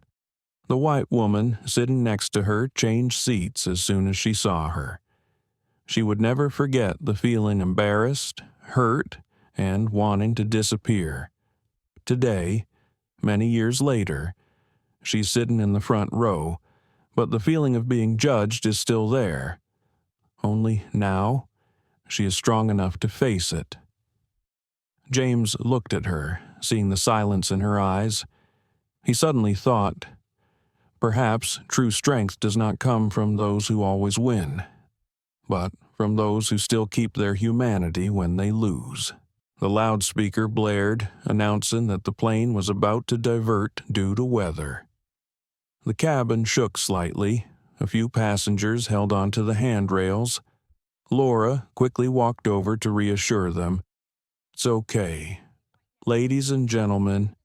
The white woman sitting next to her changed seats as soon as she saw her. She would never forget the feeling embarrassed, hurt, and wanting to disappear. Today, many years later, she's sitting in the front row, but the feeling of being judged is still there. Only now, she is strong enough to face it. James looked at her, seeing the silence in her eyes. He suddenly thought, perhaps true strength does not come from those who always win, but from those who still keep their humanity when they lose. The loudspeaker blared, announcing that the plane was about to divert due to weather. The cabin shook slightly. A few passengers held onto the handrails. Laura quickly walked over to reassure them. "It's okay. Ladies and gentlemen,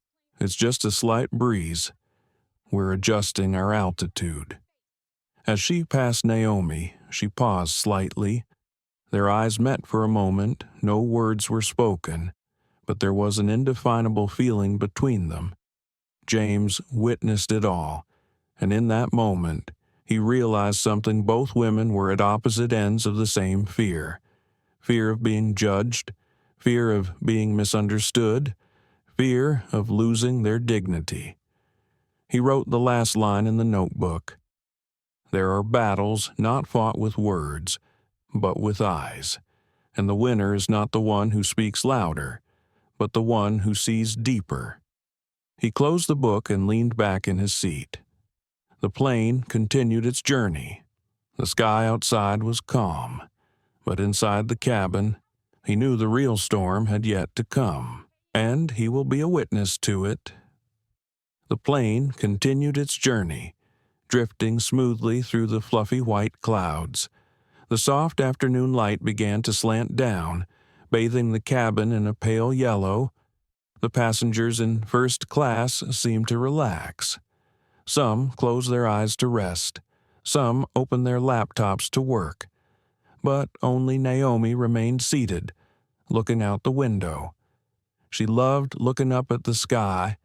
it's just a slight breeze. We're adjusting our altitude." As she passed Naomi, she paused slightly. Their eyes met for a moment. No words were spoken, but there was an indefinable feeling between them. James witnessed it all, and in that moment, he realized something. Both women were at opposite ends of the same fear. Fear of being judged, fear of being misunderstood, fear of losing their dignity. He wrote the last line in the notebook. There are battles not fought with words, but with eyes, and the winner is not the one who speaks louder, but the one who sees deeper. He closed the book and leaned back in his seat. The plane continued its journey. The sky outside was calm, but inside the cabin, he knew the real storm had yet to come, and he will be a witness to it. The plane continued its journey, drifting smoothly through the fluffy white clouds. The soft afternoon light began to slant down, bathing the cabin in a pale yellow. The passengers in first class seemed to relax. Some closed their eyes to rest. Some opened their laptops to work. But only Naomi remained seated, looking out the window. She loved looking up at the sky.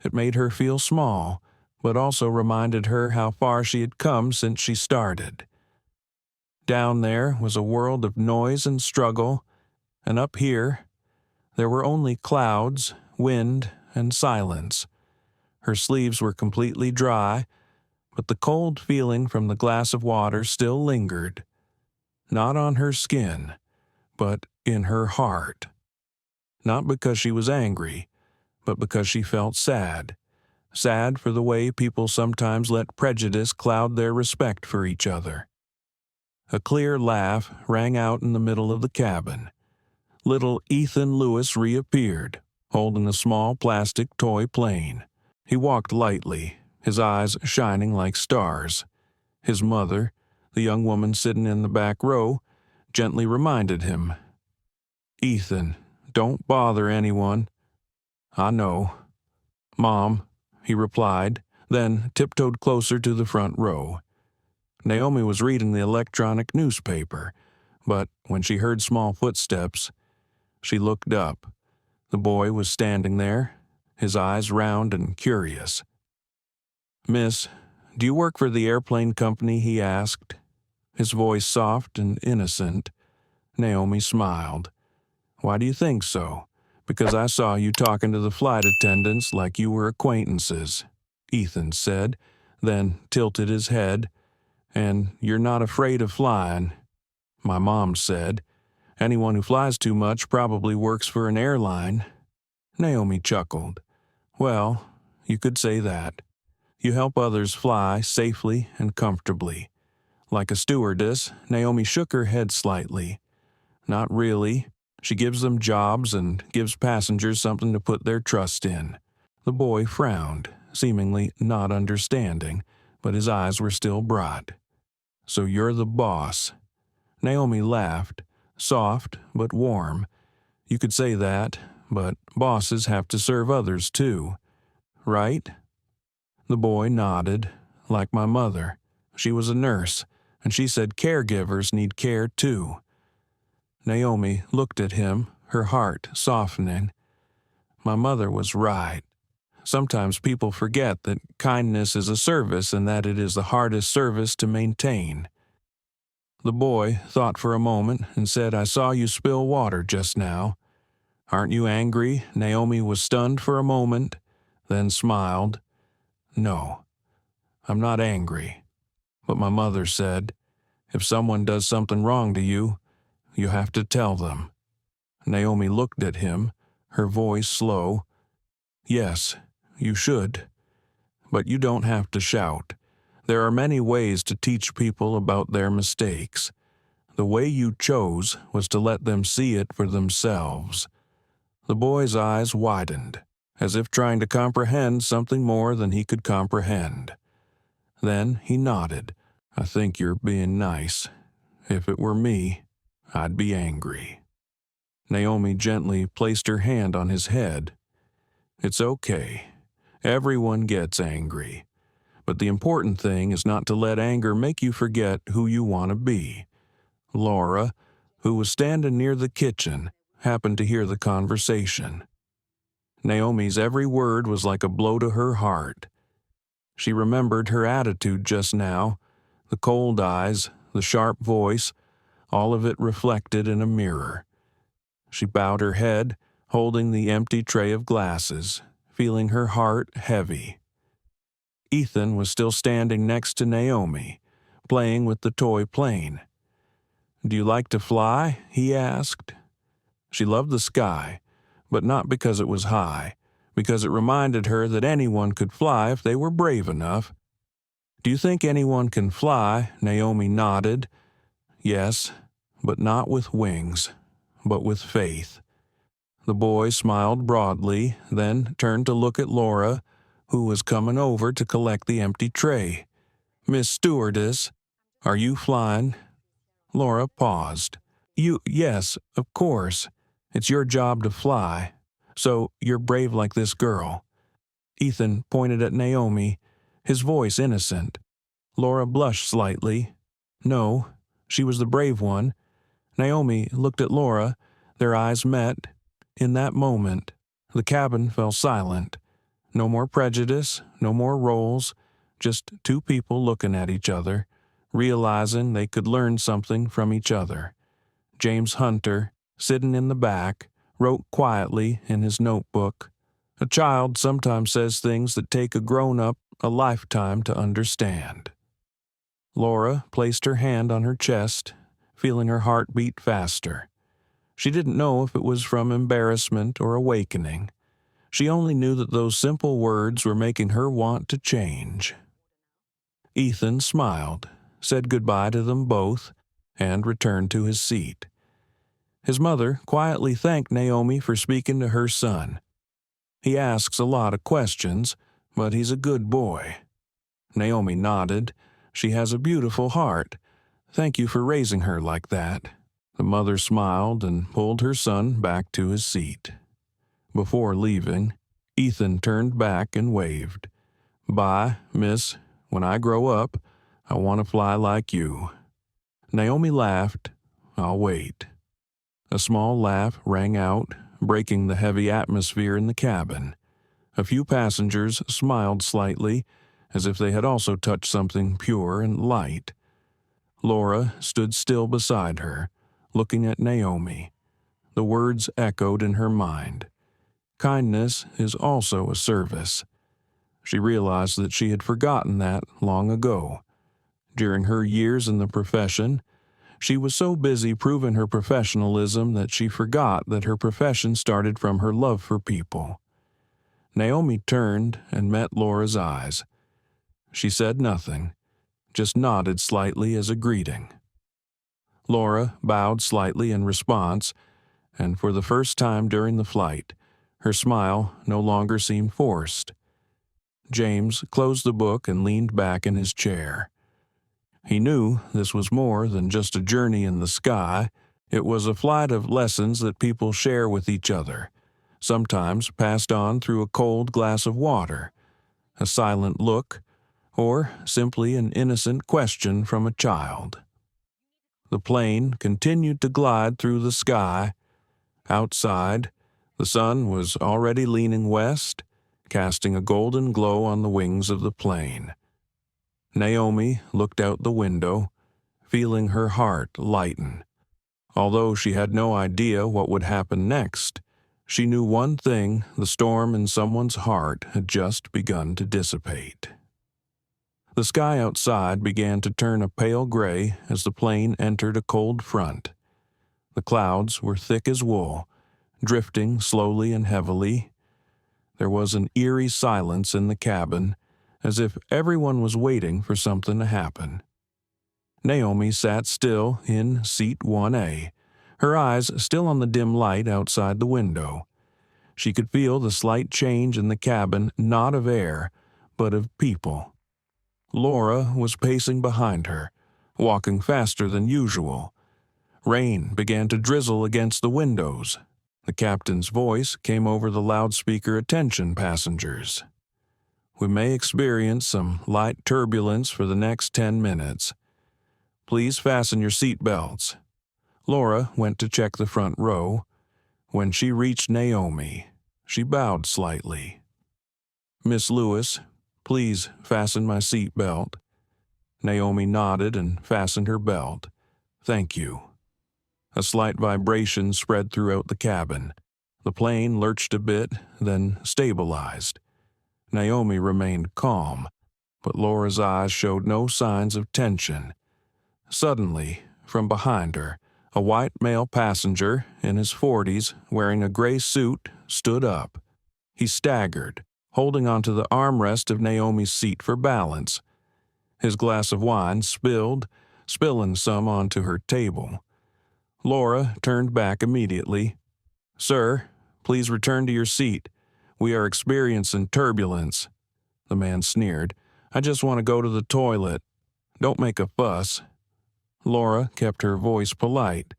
It made her feel small, but also reminded her how far she had come since she started. Down there was a world of noise and struggle, and up here, there were only clouds, wind, and silence. Her sleeves were completely dry, but the cold feeling from the glass of water still lingered. Not on her skin, but in her heart. Not because she was angry, but because she felt sad. Sad for the way people sometimes let prejudice cloud their respect for each other. A clear laugh rang out in the middle of the cabin. Little Ethan Lewis reappeared, holding a small plastic toy plane. He walked lightly, his eyes shining like stars. His mother, the young woman sitting in the back row, gently reminded him, "Ethan, don't bother anyone." "I know." "Mom," he replied, then tiptoed closer to the front row. Naomi was reading the electronic newspaper, but when she heard small footsteps, she looked up. The boy was standing there, his eyes round and curious. "Miss, do you work for the airplane company?" he asked, his voice soft and innocent. Naomi smiled. "Why do you think so? Because I saw you talking to the flight attendants like you were acquaintances, Ethan said, then tilted his head. And you're not afraid of flying, my mom said. Anyone who flies too much probably works for an airline. Naomi chuckled. Well, you could say that. You help others fly safely and comfortably. Like a stewardess, Naomi shook her head slightly. Not really. She gives them jobs and gives passengers something to put their trust in. The boy frowned, seemingly not understanding, but his eyes were still bright. So you're the boss. Naomi laughed, soft but warm. You could say that, but bosses have to serve others too, right? The boy nodded, like my mother. She was a nurse, and she said caregivers need care too. Naomi looked at him, her heart softening. My mother was right. Sometimes people forget that kindness is a service and that it is the hardest service to maintain. The boy thought for a moment and said, I saw you spill water just now. Aren't you angry? Naomi was stunned for a moment, then smiled. No, I'm not angry. But my mother said, if someone does something wrong to you, you have to tell them. Naomi looked at him, her voice slow. Yes, you should. But you don't have to shout. There are many ways to teach people about their mistakes. The way you chose was to let them see it for themselves. The boy's eyes widened, as if trying to comprehend something more than he could comprehend. Then he nodded. I think you're being nice. If it were me, I'd be angry. Naomi gently placed her hand on his head. It's okay. Everyone gets angry. But the important thing is not to let anger make you forget who you want to be. Laura, who was standing near the kitchen, happened to hear the conversation. Naomi's every word was like a blow to her heart. She remembered her attitude just now, the cold eyes, the sharp voice, all of it reflected in a mirror. She bowed her head, holding the empty tray of glasses, feeling her heart heavy. Ethan was still standing next to Naomi, playing with the toy plane. Do you like to fly? He asked. She loved the sky, but not because it was high, because it reminded her that anyone could fly if they were brave enough. Do you think anyone can fly? Naomi nodded. Yes, but not with wings, but with faith. The boy smiled broadly, then turned to look at Laura, who was coming over to collect the empty tray. Miss Stewardess, are you flying? Laura paused. Yes, of course. It's your job to fly. So you're brave like this girl. Ethan pointed at Naomi, his voice innocent. Laura blushed slightly. No, she was the brave one. Naomi looked at Laura. Their eyes met. In that moment, the cabin fell silent. No more prejudice, no more roles, just two people looking at each other, realizing they could learn something from each other. James Hunter, sitting in the back, wrote quietly in his notebook. A child sometimes says things that take a grown-up a lifetime to understand. Laura placed her hand on her chest, feeling her heart beat faster. She didn't know if it was from embarrassment or awakening. She only knew that those simple words were making her want to change. Ethan smiled, said goodbye to them both, and returned to his seat. His mother quietly thanked Naomi for speaking to her son. He asks a lot of questions, but he's a good boy. Naomi nodded. She has a beautiful heart. Thank you for raising her like that. The mother smiled and pulled her son back to his seat. Before leaving, Ethan turned back and waved. Bye, miss. When I grow up, I want to fly like you. Naomi laughed. I'll wait. A small laugh rang out, breaking the heavy atmosphere in the cabin. A few passengers smiled slightly, as if they had also touched something pure and light. Laura stood still beside her, looking at Naomi. The words echoed in her mind. Kindness is also a service. She realized that she had forgotten that long ago. During her years in the profession, she was so busy proving her professionalism that she forgot that her profession started from her love for people. Naomi turned and met Laura's eyes. She said nothing, just nodded slightly as a greeting. Laura bowed slightly in response, and for the first time during the flight, her smile no longer seemed forced. James closed the book and leaned back in his chair. He knew this was more than just a journey in the sky. It was a flight of lessons that people share with each other, sometimes passed on through a cold glass of water, a silent look, or simply an innocent question from a child. The plane continued to glide through the sky. Outside, the sun was already leaning west, casting a golden glow on the wings of the plane. Naomi looked out the window, feeling her heart lighten. Although she had no idea what would happen next, she knew one thing: the storm in someone's heart had just begun to dissipate. The sky outside began to turn a pale gray as the plane entered a cold front. The clouds were thick as wool, drifting slowly and heavily. There was an eerie silence in the cabin, as if everyone was waiting for something to happen. Naomi sat still in seat 1A, her eyes still on the dim light outside the window. She could feel the slight change in the cabin, not of air, but of people. Laura was pacing behind her, walking faster than usual. Rain began to drizzle against the windows. The captain's voice came over the loudspeaker. "Attention, passengers. We may experience some light turbulence for the next 10 minutes. Please fasten your seat belts." Laura went to check the front row. When she reached Naomi, she bowed slightly. "Miss Lewis, please fasten my seat belt." Naomi nodded and fastened her belt. "Thank you." A slight vibration spread throughout the cabin. The plane lurched a bit, then stabilized. Naomi remained calm, but Laura's eyes showed no signs of tension. Suddenly, from behind her, a white male passenger in his 40s, wearing a gray suit, stood up. He staggered, holding onto the armrest of Naomi's seat for balance. His glass of wine spilled, spilling some onto her table. Laura turned back immediately. "Sir, please return to your seat. We are experiencing turbulence." The man sneered. "I just want to go to the toilet. Don't make a fuss." Laura kept her voice polite.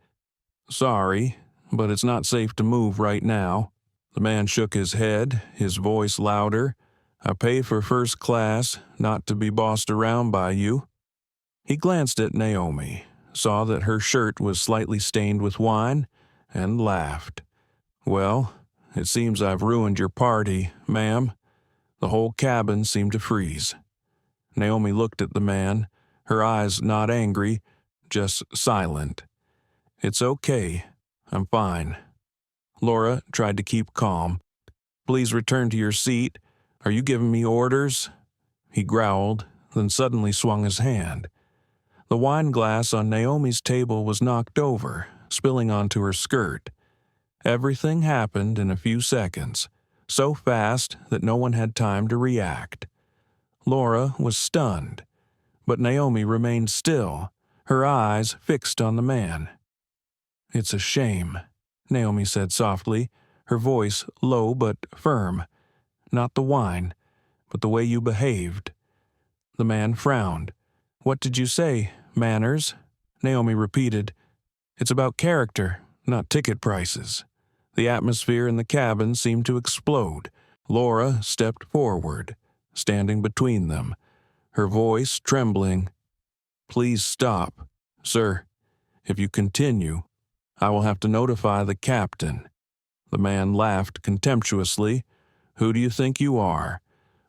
"Sorry, but it's not safe to move right now." The man shook his head, his voice louder. "I pay for first class, not to be bossed around by you." He glanced at Naomi, saw that her shirt was slightly stained with wine, and laughed. "Well, it seems I've ruined your party, ma'am." The whole cabin seemed to freeze. Naomi looked at the man, her eyes not angry, just silent. "It's okay. I'm fine." Laura tried to keep calm. "Please return to your seat. Are you giving me orders?" He growled, then suddenly swung his hand. The wine glass on Naomi's table was knocked over, spilling onto her skirt. Everything happened in a few seconds, so fast that no one had time to react. Laura was stunned, but Naomi remained still, her eyes fixed on the man. "It's a shame," Naomi said softly, her voice low but firm. "Not the wine, but the way you behaved." The man frowned. "What did you say? Manners?" Naomi repeated. "It's about character, not ticket prices." The atmosphere in the cabin seemed to explode. Laura stepped forward, standing between them, her voice trembling. "Please stop, sir. If you continue, I will have to notify the captain." The man laughed contemptuously. "Who do you think you are?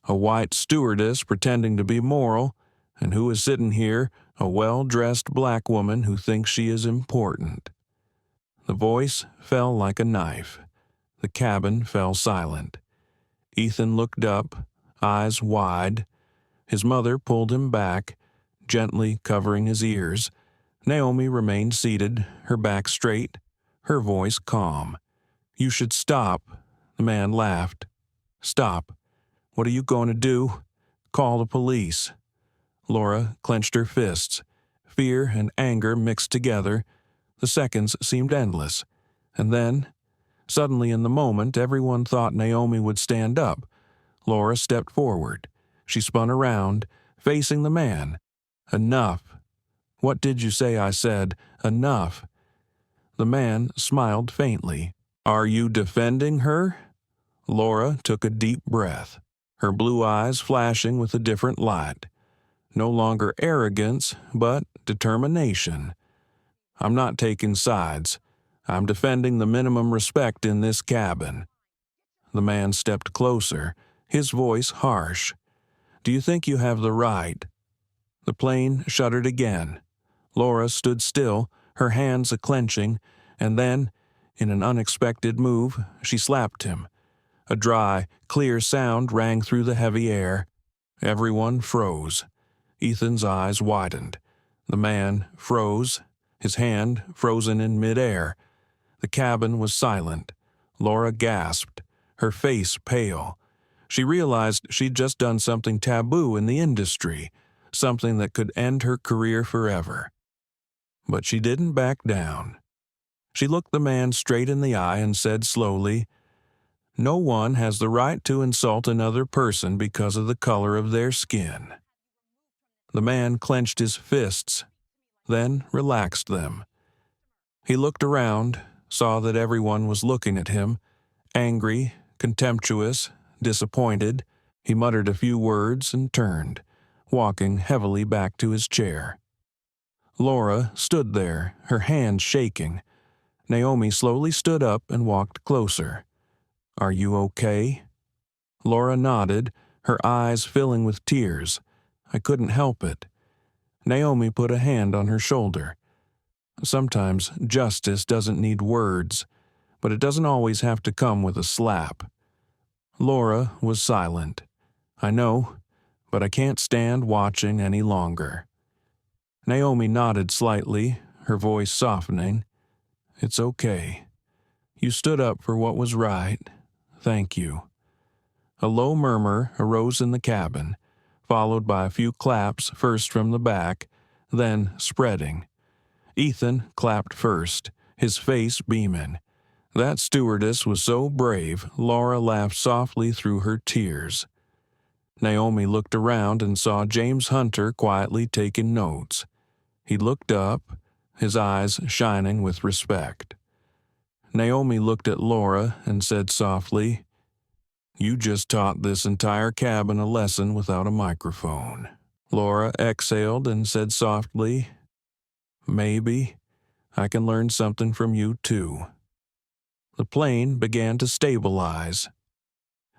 A white stewardess pretending to be moral, and who is sitting here, a well-dressed black woman who thinks she is important." The voice fell like a knife. The cabin fell silent. Ethan looked up, eyes wide. His mother pulled him back, gently covering his ears. Naomi remained seated, her back straight, her voice calm. "You should stop." The man laughed. "Stop. What are you going to do?" "Call the police." Laura clenched her fists. Fear and anger mixed together. The seconds seemed endless. And then, suddenly in the moment, everyone thought Naomi would stand up. Laura stepped forward. She spun around, facing the man. "Enough." "What did you say I said? Enough." The man smiled faintly. "Are you defending her?" Laura took a deep breath, her blue eyes flashing with a different light. No longer arrogance, but determination. "I'm not taking sides. I'm defending the minimum respect in this cabin." The man stepped closer, his voice harsh. "Do you think you have the right?" The plane shuddered again. Laura stood still, her hands a-clenching, and then, in an unexpected move, she slapped him. A dry, clear sound rang through the heavy air. Everyone froze. Ethan's eyes widened. The man froze, his hand frozen in midair. The cabin was silent. Laura gasped, her face pale. She realized she'd just done something taboo in the industry, something that could end her career forever. But she didn't back down. She looked the man straight in the eye and said slowly, "No one has the right to insult another person because of the color of their skin." The man clenched his fists, then relaxed them. He looked around, saw that everyone was looking at him, angry, contemptuous, disappointed. He muttered a few words and turned, walking heavily back to his chair. Laura stood there, her hands shaking. Naomi slowly stood up and walked closer. "Are you okay?" Laura nodded, her eyes filling with tears. "I couldn't help it." Naomi put a hand on her shoulder. "Sometimes justice doesn't need words, but it doesn't always have to come with a slap." Laura was silent. "I know, but I can't stand watching any longer." Naomi nodded slightly, her voice softening. "It's okay. You stood up for what was right. Thank you." A low murmur arose in the cabin, followed by a few claps first from the back, then spreading. Ethan clapped first, his face beaming. That stewardess was so brave, Laura laughed softly through her tears. Naomi looked around and saw James Hunter quietly taking notes. He looked up, his eyes shining with respect. Naomi looked at Laura and said softly, "You just taught this entire cabin a lesson without a microphone." Laura exhaled and said softly, "Maybe I can learn something from you too." The plane began to stabilize.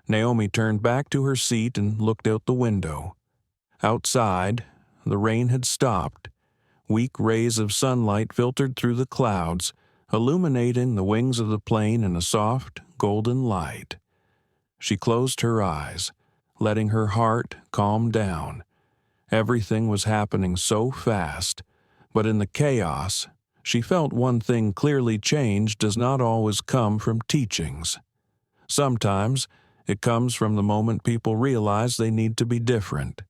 Naomi turned back to her seat and looked out the window. Outside, the rain had stopped. Weak rays of sunlight filtered through the clouds, illuminating the wings of the plane in a soft, golden light. She closed her eyes, letting her heart calm down. Everything was happening so fast, but in the chaos, she felt one thing clearly: change does not always come from teachings. Sometimes it comes from the moment people realize they need to be different.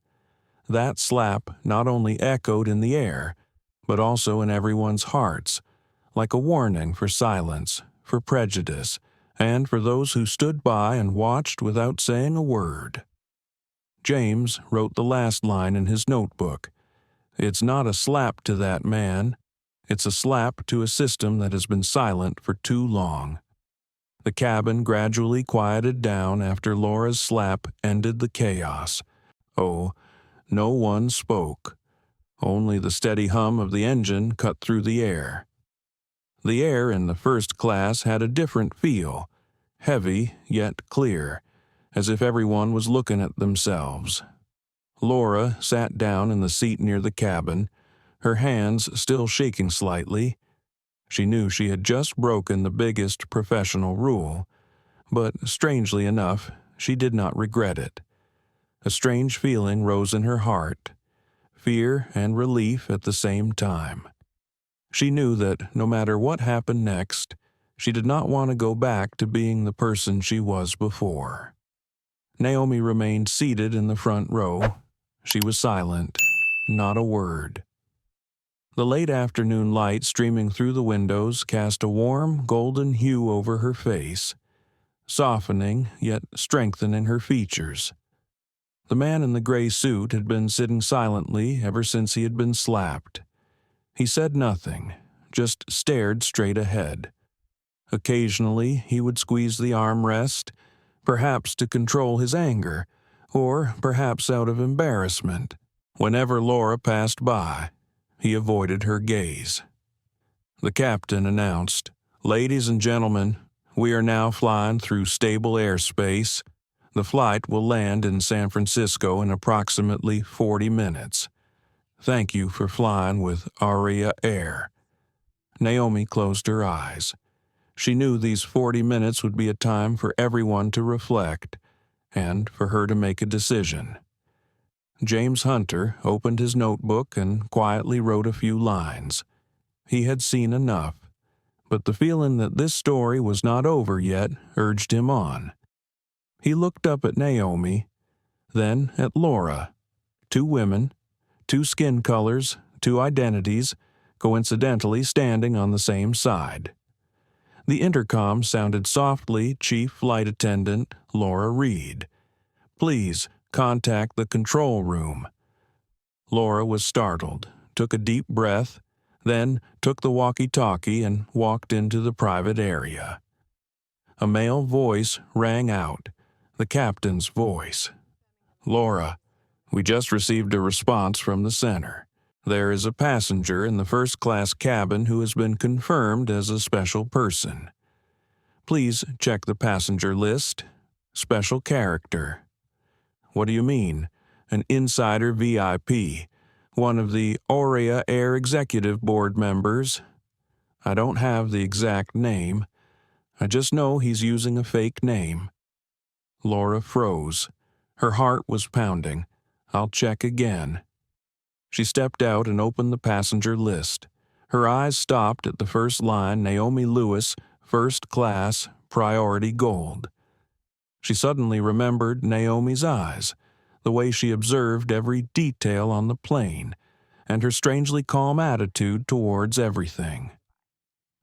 That slap not only echoed in the air, but also in everyone's hearts, like a warning for silence, for prejudice, and for those who stood by and watched without saying a word. James wrote the last line in his notebook. "It's not a slap to that man. It's a slap to a system that has been silent for too long." The cabin gradually quieted down after Laura's slap ended the chaos. Oh, no one spoke. Only the steady hum of the engine cut through the air. The air in the first class had a different feel, heavy yet clear, as if everyone was looking at themselves. Laura sat down in the seat near the cabin, her hands still shaking slightly. She knew she had just broken the biggest professional rule. but strangely enough, she did not regret it. A strange feeling rose in her heart, fear and relief at the same time. She knew that no matter what happened next, she did not want to go back to being the person she was before. Naomi remained seated in the front row. She was silent, not a word. The late afternoon light streaming through the windows cast a warm, golden hue over her face, softening yet strengthening her features. The man in the gray suit had been sitting silently ever since he had been slapped. He said nothing, just stared straight ahead. Occasionally, he would squeeze the armrest, perhaps to control his anger, or perhaps out of embarrassment. Whenever Laura passed by, he avoided her gaze. The captain announced, "Ladies and gentlemen, we are now flying through stable airspace. The flight will land in San Francisco in approximately 40 minutes. Thank you for flying with Aurea Air." Naomi closed her eyes. She knew these 40 minutes would be a time for everyone to reflect, and for her to make a decision. James Hunter opened his notebook and quietly wrote a few lines. He had seen enough, but the feeling that this story was not over yet urged him on. He looked up at Naomi, then at Laura. Two women, two skin colors, two identities, coincidentally standing on the same side. The intercom sounded softly, Chief Flight Attendant Laura Reed. "Please contact the control room." Laura was startled, took a deep breath, then took the walkie-talkie and walked into the private area. A male voice rang out, the captain's voice. "Laura, we just received a response from the center. There is a passenger in the first-class cabin who has been confirmed as a special person. Please check the passenger list. Special character." "What do you mean? An insider VIP, one of the Aurea Air executive board members?" "I don't have the exact name. I just know he's using a fake name." Laura froze. Her heart was pounding. "I'll check again." She stepped out and opened the passenger list. Her eyes stopped at the first line, Naomi Lewis, first class, priority gold. She suddenly remembered Naomi's eyes, the way she observed every detail on the plane, and her strangely calm attitude towards everything.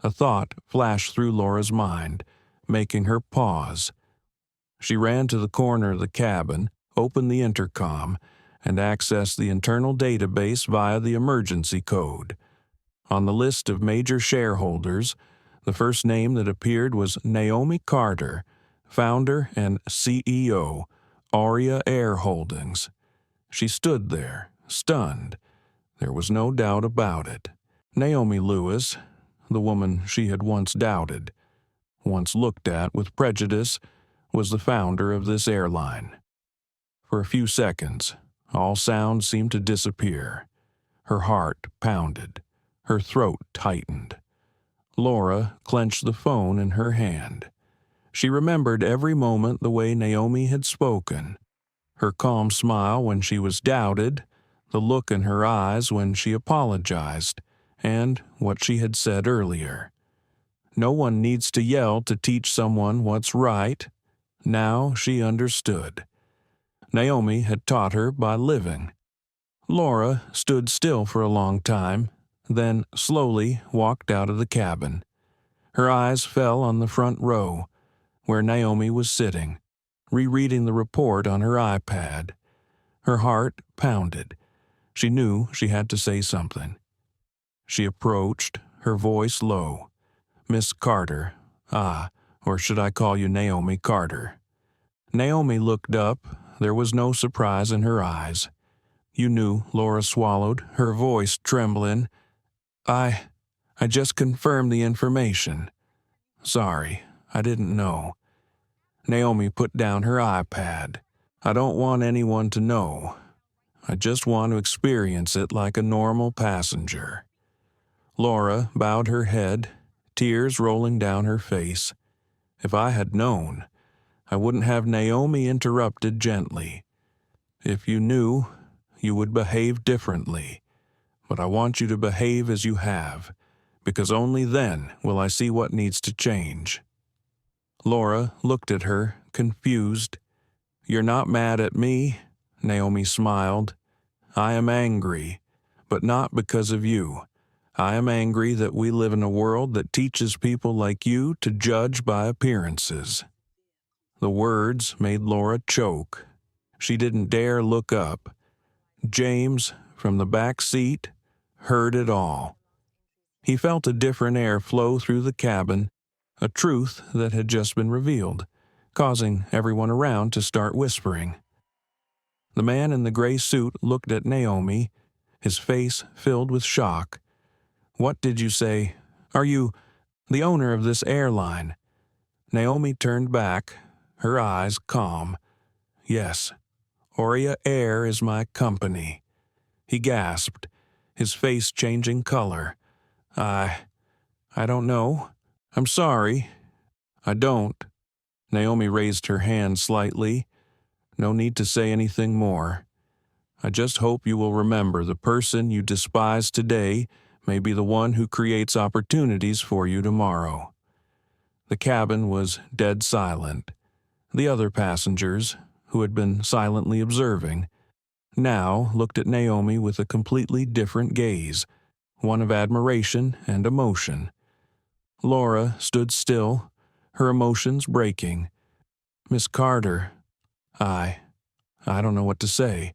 A thought flashed through Laura's mind, making her pause. She ran to the corner of the cabin, opened the intercom, and accessed the internal database via the emergency code. On the list of major shareholders, the first name that appeared was Naomi Carter, founder and CEO, Aurea Air Holdings. She stood there, stunned. There was no doubt about it. Naomi Lewis, the woman she had once doubted, once looked at with prejudice, was the founder of this airline. For a few seconds, all sound seemed to disappear. Her heart pounded. Her throat tightened. Laura clenched the phone in her hand. She remembered every moment the way Naomi had spoken. Her calm smile when she was doubted, the look in her eyes when she apologized, and what she had said earlier. No one needs to yell to teach someone what's right. Now she understood. Naomi had taught her by living. Laura stood still for a long time, then slowly walked out of the cabin. Her eyes fell on the front row, where Naomi was sitting, rereading the report on her iPad. Her heart pounded. She knew she had to say something. She approached, her voice low. "Miss Carter, or should I call you Naomi Carter?" Naomi looked up. There was no surprise in her eyes. "You knew," Laura swallowed, her voice trembling. I just confirmed the information. Sorry, I didn't know." Naomi put down her iPad. "I don't want anyone to know. I just want to experience it like a normal passenger." Laura bowed her head, tears rolling down her face. "If I had known, I wouldn't have Naomi interrupted gently. If you knew, you would behave differently. But I want you to behave as you have, because only then will I see what needs to change. Laura looked at her, confused. You're not mad at me, Naomi smiled. I am angry, but not because of you. I am angry that we live in a world that teaches people like you to judge by appearances. The words made Laura choke. She didn't dare look up. James, from the back seat, heard it all. He felt a different air flow through the cabin, a truth that had just been revealed, causing everyone around to start whispering. The man in the gray suit looked at Naomi, his face filled with shock. What did you say? Are you the owner of this airline? Naomi turned back, her eyes calm. Yes, Aurea Air is my company. He gasped, his face changing color. I don't know. I'm sorry. I don't. Naomi raised her hand slightly. No need to say anything more. I just hope you will remember the person you despise today may be the one who creates opportunities for you tomorrow. The cabin was dead silent. The other passengers, who had been silently observing, now looked at Naomi with a completely different gaze, one of admiration and emotion. Laura stood still, her emotions breaking. Miss Carter, I don't know what to say.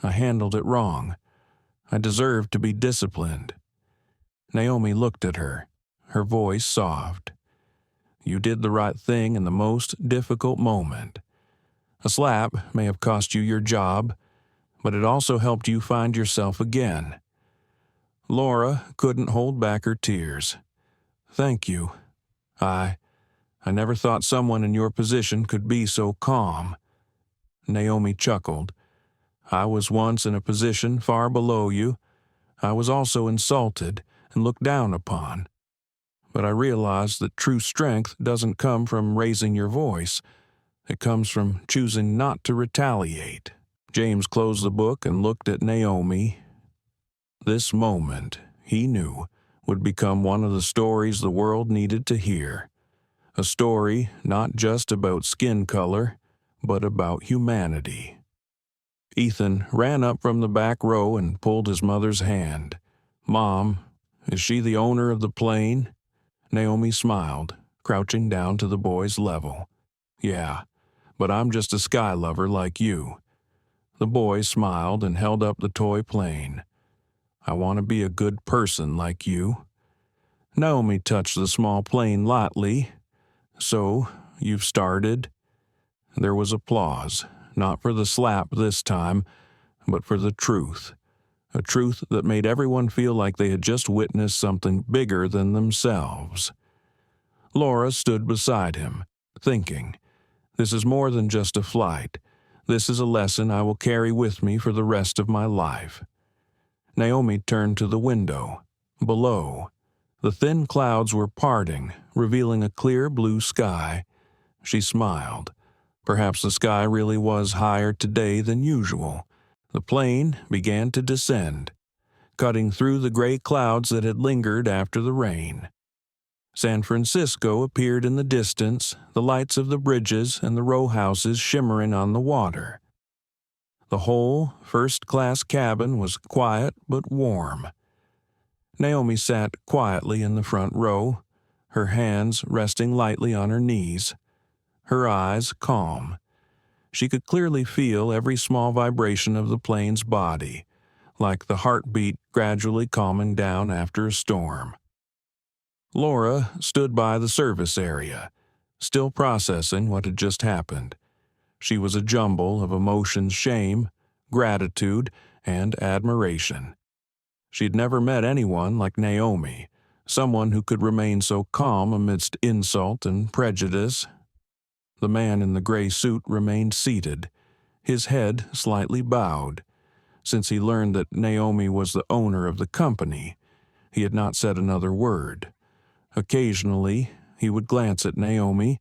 I handled it wrong. I deserved to be disciplined. Naomi looked at her, her voice soft. You did the right thing in the most difficult moment. A slap may have cost you your job, but it also helped you find yourself again. Laura couldn't hold back her tears. Thank you. I never thought someone in your position could be so calm. Naomi chuckled. I was once in a position far below you. I was also insulted and looked down upon. But I realized that true strength doesn't come from raising your voice. It comes from choosing not to retaliate. James closed the book and looked at Naomi. This moment, he knew, would become one of the stories the world needed to hear. A story not just about skin color, but about humanity. Ethan ran up from the back row and pulled his mother's hand. Mom, is she the owner of the plane? Naomi smiled, crouching down to the boy's level. Yeah, but I'm just a sky lover like you. The boy smiled and held up the toy plane. I want to be a good person like you. Naomi touched the small plane lightly. So, you've started? There was applause, not for the slap this time, but for the truth. A truth that made everyone feel like they had just witnessed something bigger than themselves. Laura stood beside him, thinking, this is more than just a flight. This is a lesson I will carry with me for the rest of my life. Naomi turned to the window. Below, the thin clouds were parting, revealing a clear blue sky. She smiled. Perhaps the sky really was higher today than usual. The plane began to descend, cutting through the gray clouds that had lingered after the rain. San Francisco appeared in the distance, the lights of the bridges and the row houses shimmering on the water. The whole first-class cabin was quiet but warm. Naomi sat quietly in the front row, her hands resting lightly on her knees, her eyes calm. She could clearly feel every small vibration of the plane's body, like the heartbeat gradually calming down after a storm. Laura stood by the service area, still processing what had just happened. She was a jumble of emotions: shame, gratitude, and admiration. She'd never met anyone like Naomi, someone who could remain so calm amidst insult and prejudice. The man in the gray suit remained seated, his head slightly bowed. Since he learned that Naomi was the owner of the company, he had not said another word. Occasionally, he would glance at Naomi,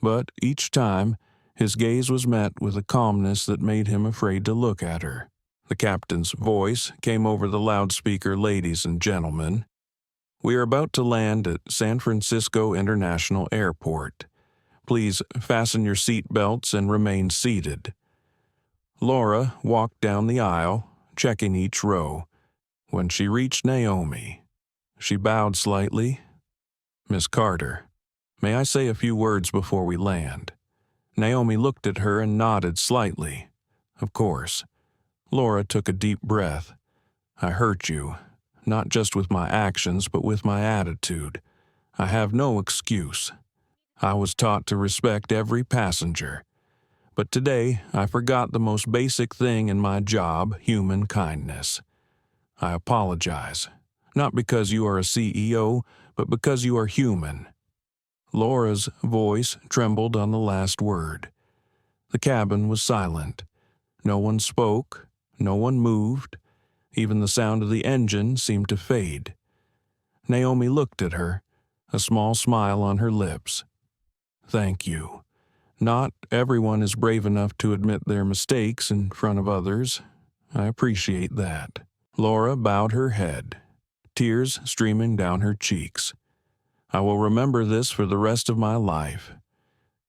but each time His gaze was met with a calmness that made him afraid to look at her. The captain's voice came over the loudspeaker. "Ladies and gentlemen, we are about to land at San Francisco International Airport. Please fasten your seat belts and remain seated." Laura walked down the aisle, checking each row. When she reached Naomi, she bowed slightly. "Miss Carter, may I say a few words before we land?" Naomi looked at her and nodded slightly. "Of course." Laura took a deep breath. "I hurt you, not just with my actions, but with my attitude. I have no excuse. I was taught to respect every passenger. But today, I forgot the most basic thing in my job, human kindness. I apologize, not because you are a CEO, but because you are human." Laura's voice trembled on the last word. The cabin was silent. No one spoke, no one moved. Even the sound of the engine seemed to fade. Naomi looked at her, a small smile on her lips. "Thank you. Not everyone is brave enough to admit their mistakes in front of others. I appreciate that." Laura bowed her head, tears streaming down her cheeks. "I will remember this for the rest of my life."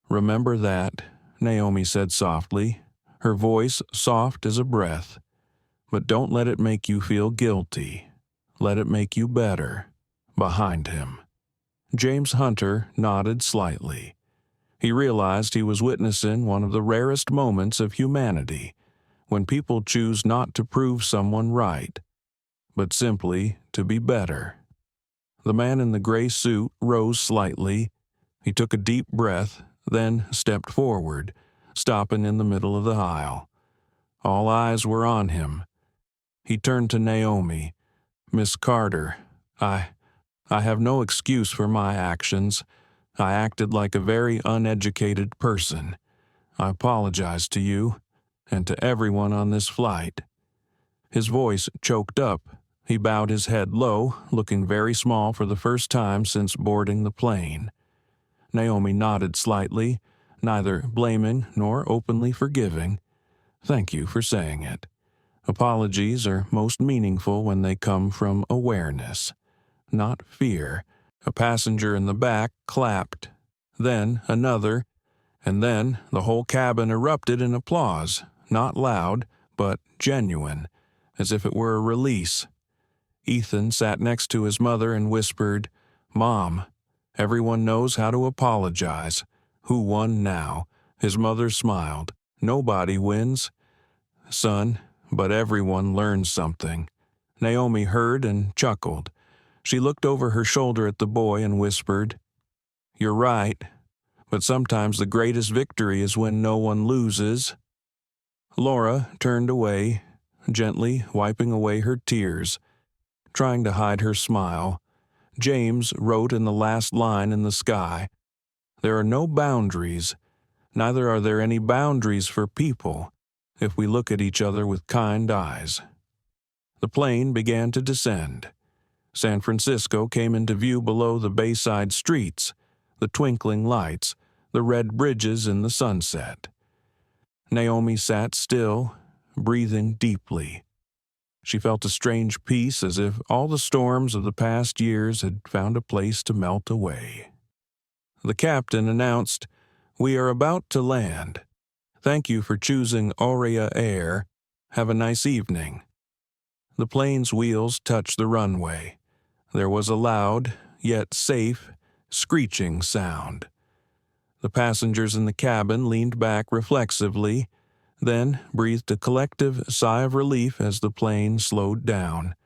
"Remember that," Naomi said softly, her voice soft as a breath. "But don't let it make you feel guilty. Let it make you better." Behind him, James Hunter nodded slightly. He realized he was witnessing one of the rarest moments of humanity, when people choose not to prove someone right, but simply to be better. The man in the gray suit rose slightly. He took a deep breath, then stepped forward, stopping in the middle of the aisle. All eyes were on him. He turned to Naomi. "Miss Carter, I have no excuse for my actions. I acted like a very uneducated person. I apologize to you, and to everyone on this flight." His voice choked up. He bowed his head low, looking very small for the first time since boarding the plane. Naomi nodded slightly, neither blaming nor openly forgiving. "Thank you for saying it. Apologies are most meaningful when they come from awareness, not fear." A passenger in the back clapped, then another, and then the whole cabin erupted in applause, not loud, but genuine, as if it were a release. Ethan sat next to his mother and whispered, "Mom, everyone knows how to apologize. Who won now?" His mother smiled. "Nobody wins, son, but everyone learns something." Naomi heard and chuckled. She looked over her shoulder at the boy and whispered, "You're right, but sometimes the greatest victory is when no one loses." Laura turned away, gently wiping away her tears. Trying to hide her smile, James wrote in the last line in the sky, "There are no boundaries, neither are there any boundaries for people, if we look at each other with kind eyes." The plane began to descend. San Francisco came into view below the bayside streets, the twinkling lights, the red bridges in the sunset. Naomi sat still, breathing deeply. She felt a strange peace, as if all the storms of the past years had found a place to melt away. The captain announced, "We are about to land. Thank you for choosing Aurea Air. Have a nice evening." The plane's wheels touched the runway. There was a loud, yet safe, screeching sound. The passengers in the cabin leaned back reflexively, then breathed a collective sigh of relief as the plane slowed down.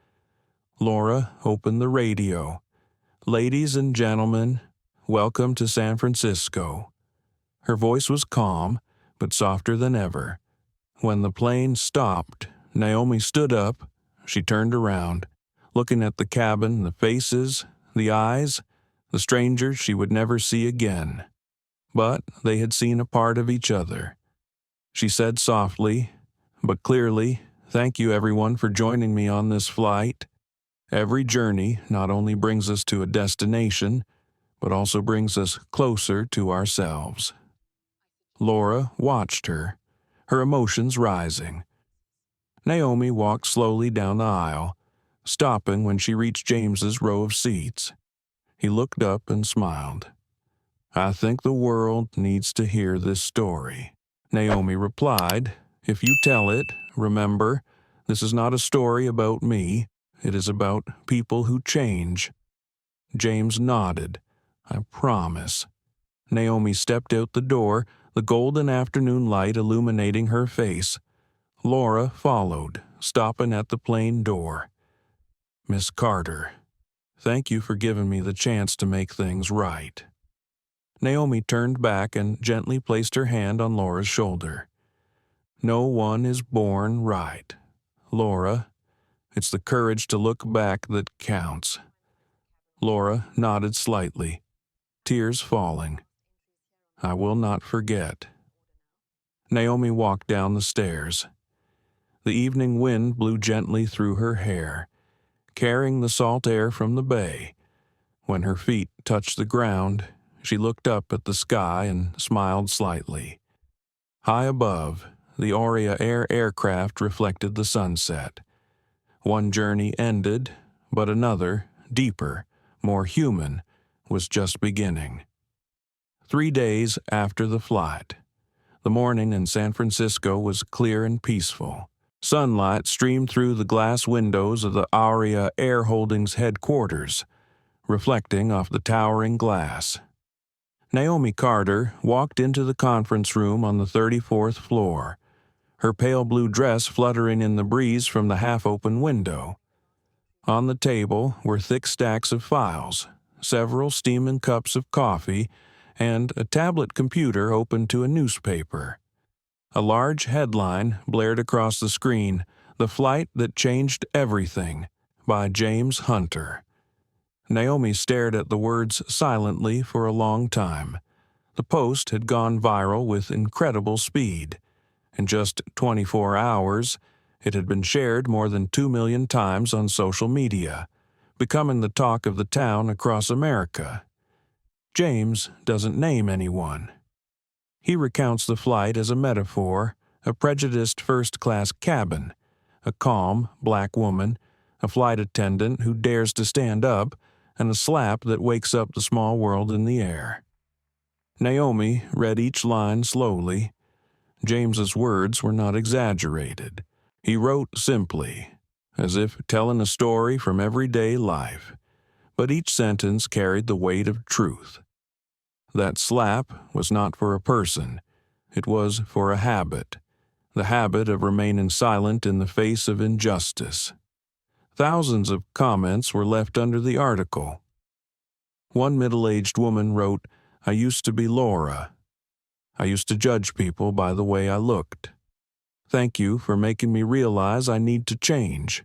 Laura opened the radio. "Ladies and gentlemen, welcome to San Francisco." Her voice was calm, but softer than ever. When the plane stopped, Naomi stood up. She turned around, looking at the cabin, the faces, the eyes, the strangers she would never see again. But they had seen a part of each other. She said softly, but clearly, "Thank you everyone for joining me on this flight. Every journey not only brings us to a destination, but also brings us closer to ourselves." Laura watched her, her emotions rising. Naomi walked slowly down the aisle, stopping when she reached James's row of seats. He looked up and smiled. "I think the world needs to hear this story." Naomi replied, "If you tell it, remember, this is not a story about me. It is about people who change." James nodded. "I promise." Naomi stepped out the door, the golden afternoon light illuminating her face. Laura followed, stopping at the plain door. "Miss Carter, thank you for giving me the chance to make things right." Naomi turned back and gently placed her hand on Laura's shoulder. "No one is born right, Laura. It's the courage to look back that counts." Laura nodded slightly, tears falling. "I will not forget." Naomi walked down the stairs. The evening wind blew gently through her hair, carrying the salt air from the bay. When her feet touched the ground, she looked up at the sky and smiled slightly. High above, the Aurea Air aircraft reflected the sunset. One journey ended, but another, deeper, more human, was just beginning. 3 days after the flight, the morning in San Francisco was clear and peaceful. Sunlight streamed through the glass windows of the Aurea Air Holdings headquarters, reflecting off the towering glass. Naomi Carter walked into the conference room on the 34th floor, her pale blue dress fluttering in the breeze from the half-open window. On the table were thick stacks of files, several steaming cups of coffee, and a tablet computer open to a newspaper. A large headline blared across the screen, "The Flight That Changed Everything," by James Hunter. Naomi stared at the words silently for a long time. The post had gone viral with incredible speed. In just 24 hours, it had been shared more than 2 million times on social media, becoming the talk of the town across America. James doesn't name anyone. He recounts the flight as a metaphor, a prejudiced first-class cabin, a calm, black woman, a flight attendant who dares to stand up, and a slap that wakes up the small world in the air. Naomi read each line slowly. James's words were not exaggerated. He wrote simply, as if telling a story from everyday life, but each sentence carried the weight of truth. That slap was not for a person. It was for a habit, the habit of remaining silent in the face of injustice. Thousands of comments were left under the article. One middle-aged woman wrote, "I used to be Laura. I used to judge people by the way I looked. Thank you for making me realize I need to change."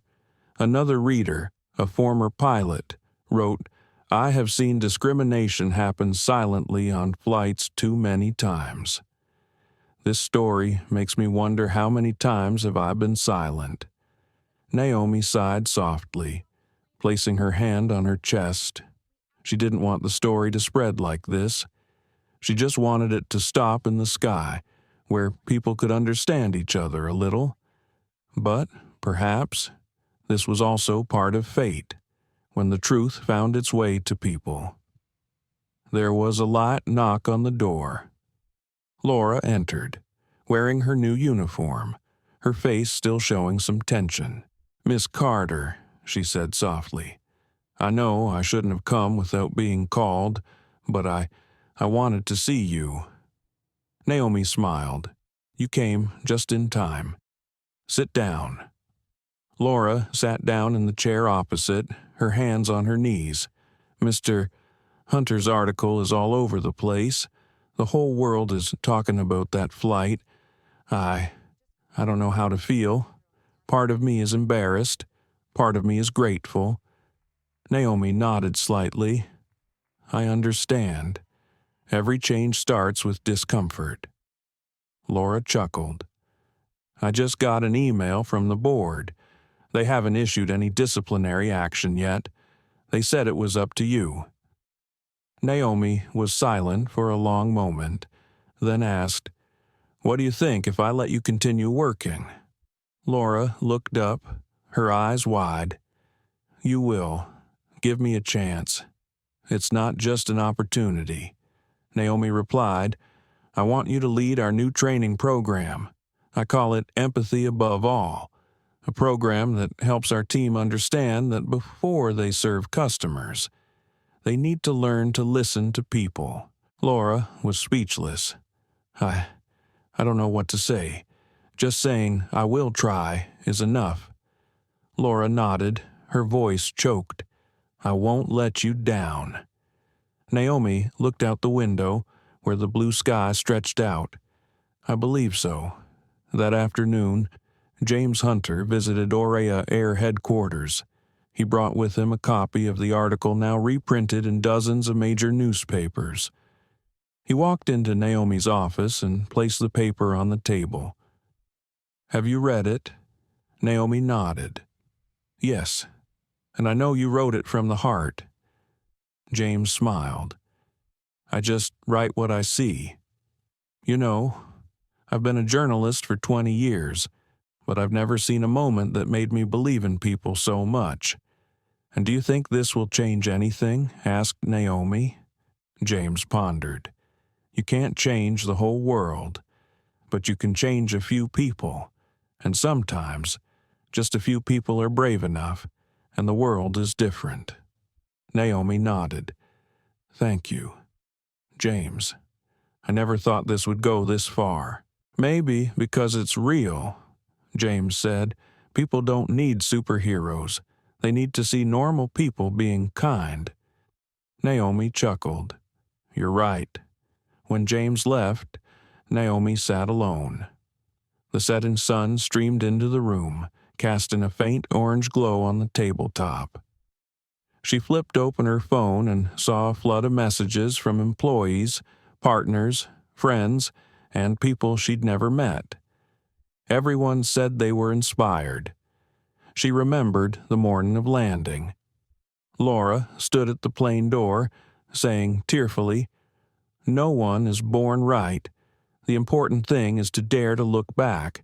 Another reader, a former pilot, wrote, "I have seen discrimination happen silently on flights too many times. This story makes me wonder how many times have I been silent." Naomi sighed softly, placing her hand on her chest. She didn't want the story to spread like this. She just wanted it to stop in the sky, where people could understand each other a little. But, perhaps, this was also part of fate, when the truth found its way to people. There was a light knock on the door. Laura entered, wearing her new uniform, her face still showing some tension. "Miss Carter," she said softly, "I know I shouldn't have come without being called, but I wanted to see you." Naomi smiled. "You came just in time. Sit down." Laura sat down in the chair opposite, her hands on her knees. "Mr. Hunter's article is all over the place. The whole world is talking about that flight. I don't know how to feel. Part of me is embarrassed. Part of me is grateful." Naomi nodded slightly. "I understand. Every change starts with discomfort." Laura chuckled. "I just got an email from the board. They haven't issued any disciplinary action yet. They said it was up to you." Naomi was silent for a long moment, then asked, What do you think if I let you continue working?" Laura looked up, her eyes wide. "You will. Give me a chance. It's not just an opportunity." Naomi replied, "I want you to lead our new training program. I call it Empathy Above All, a program that helps our team understand that before they serve customers, they need to learn to listen to people." Laura was speechless. I don't know what to say. Just saying, "I will try," is enough." Laura nodded, her voice choked. "I won't let you down." Naomi looked out the window, where the blue sky stretched out. "I believe so." That afternoon, James Hunter visited Aurea Air headquarters. He brought with him a copy of the article now reprinted in dozens of major newspapers. He walked into Naomi's office and placed the paper on the table. "Have you read it?" Naomi nodded. "Yes, and I know you wrote it from the heart." James smiled. "I just write what I see. You know, I've been a journalist for 20 years, but I've never seen a moment that made me believe in people so much." "And do you think this will change anything?" asked Naomi. James pondered. "You can't change the whole world, but you can change a few people, and sometimes just a few people are brave enough, and the world is different." Naomi nodded. "Thank you, James. I never thought this would go this far." "Maybe because it's real," James said. "People don't need superheroes. They need to see normal people being kind." Naomi chuckled. "You're right." When James left, Naomi sat alone. The setting sun streamed into the room, casting a faint orange glow on the tabletop. She flipped open her phone and saw a flood of messages from employees, partners, friends, and people she'd never met. Everyone said they were inspired. She remembered the morning of landing. Laura stood at the plane door, saying tearfully, "No one is born right. The important thing is to dare to look back."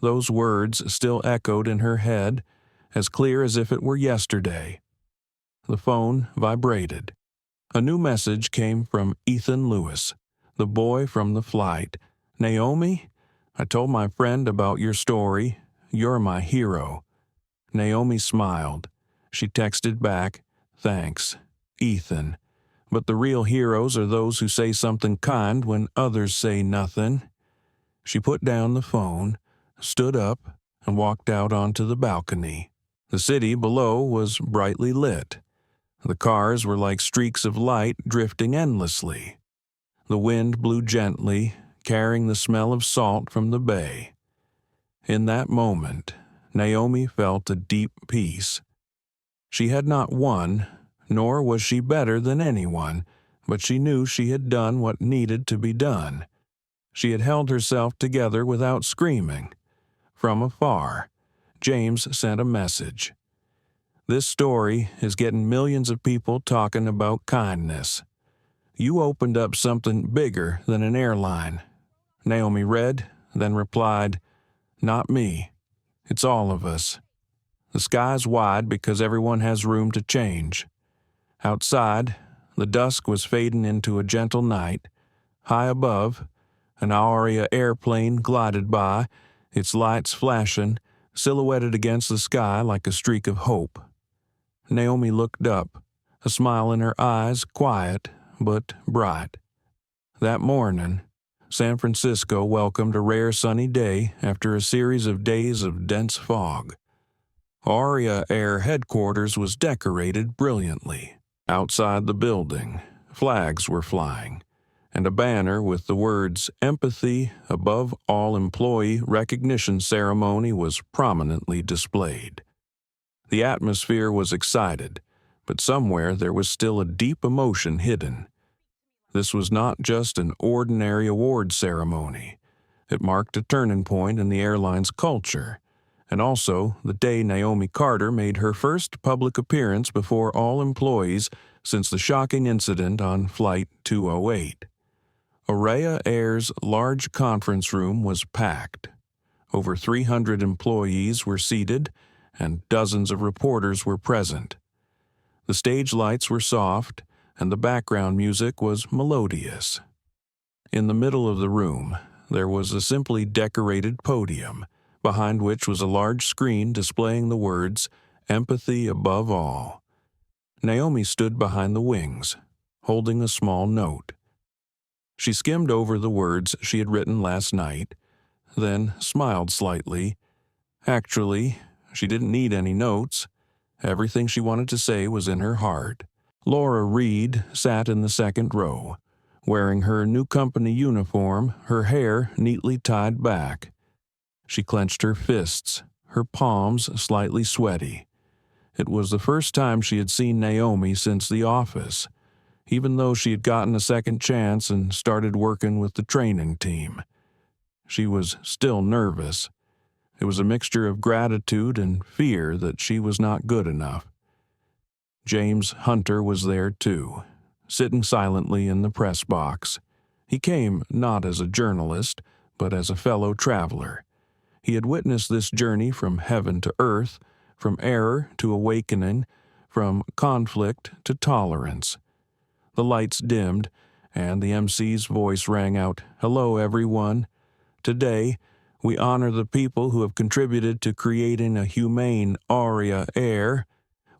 Those words still echoed in her head, as clear as if it were yesterday. The phone vibrated. A new message came from Ethan Lewis, the boy from the flight. "Naomi, I told my friend about your story. You're my hero." Naomi smiled. She texted back, "Thanks, Ethan. But the real heroes are those who say something kind when others say nothing." She put down the phone, stood up, and walked out onto the balcony. The city below was brightly lit. The cars were like streaks of light drifting endlessly. The wind blew gently, carrying the smell of salt from the bay. In that moment, Naomi felt a deep peace. She had not won, nor was she better than anyone, but she knew she had done what needed to be done. She had held herself together without screaming. From afar, James sent a message. "This story is getting millions of people talking about kindness. You opened up something bigger than an airline." Naomi read, then replied, "Not me. It's all of us. The sky's wide because everyone has room to change." Outside, the dusk was fading into a gentle night. High above, an Aurea airplane glided by, its lights flashing, silhouetted against the sky like a streak of hope. Naomi looked up, a smile in her eyes, quiet but bright. That morning, San Francisco welcomed a rare sunny day after a series of days of dense fog. Aurea Air headquarters was decorated brilliantly. Outside the building, flags were flying, and a banner with the words "Empathy Above All Employee Recognition Ceremony" was prominently displayed. The atmosphere was excited, but somewhere there was still a deep emotion hidden. This was not just an ordinary award ceremony. It marked a turning point in the airline's culture, and also the day Naomi Carter made her first public appearance before all employees since the shocking incident on Flight 208. Aurea Air's large conference room was packed. Over 300 employees were seated, and dozens of reporters were present. The stage lights were soft, and the background music was melodious. In the middle of the room, there was a simply decorated podium, behind which was a large screen displaying the words, "Empathy above all." Naomi stood behind the wings, holding a small note. She skimmed over the words she had written last night, then smiled slightly. Actually, she didn't need any notes. Everything she wanted to say was in her heart. Laura Reed sat in the second row, wearing her new company uniform, her hair neatly tied back. She clenched her fists, her palms slightly sweaty. It was the first time she had seen Naomi since the office, even though she had gotten a second chance and started working with the training team. She was still nervous. It was a mixture of gratitude and fear that she was not good enough. James Hunter was there too, sitting silently in the press box. He came not as a journalist, but as a fellow traveler. He had witnessed this journey from heaven to earth, from error to awakening, from conflict to tolerance. The lights dimmed, and the MC's voice rang out, "Hello, everyone. Today, we honor the people who have contributed to creating a humane Aurea Air,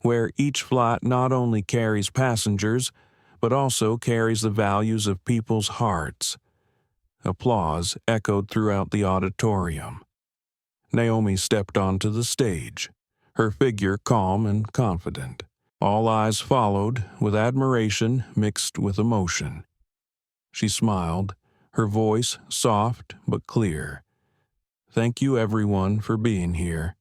where each flight not only carries passengers, but also carries the values of people's hearts." Applause echoed throughout the auditorium. Naomi stepped onto the stage, her figure calm and confident. All eyes followed, with admiration mixed with emotion. She smiled, her voice soft but clear. "Thank you, everyone, for being here.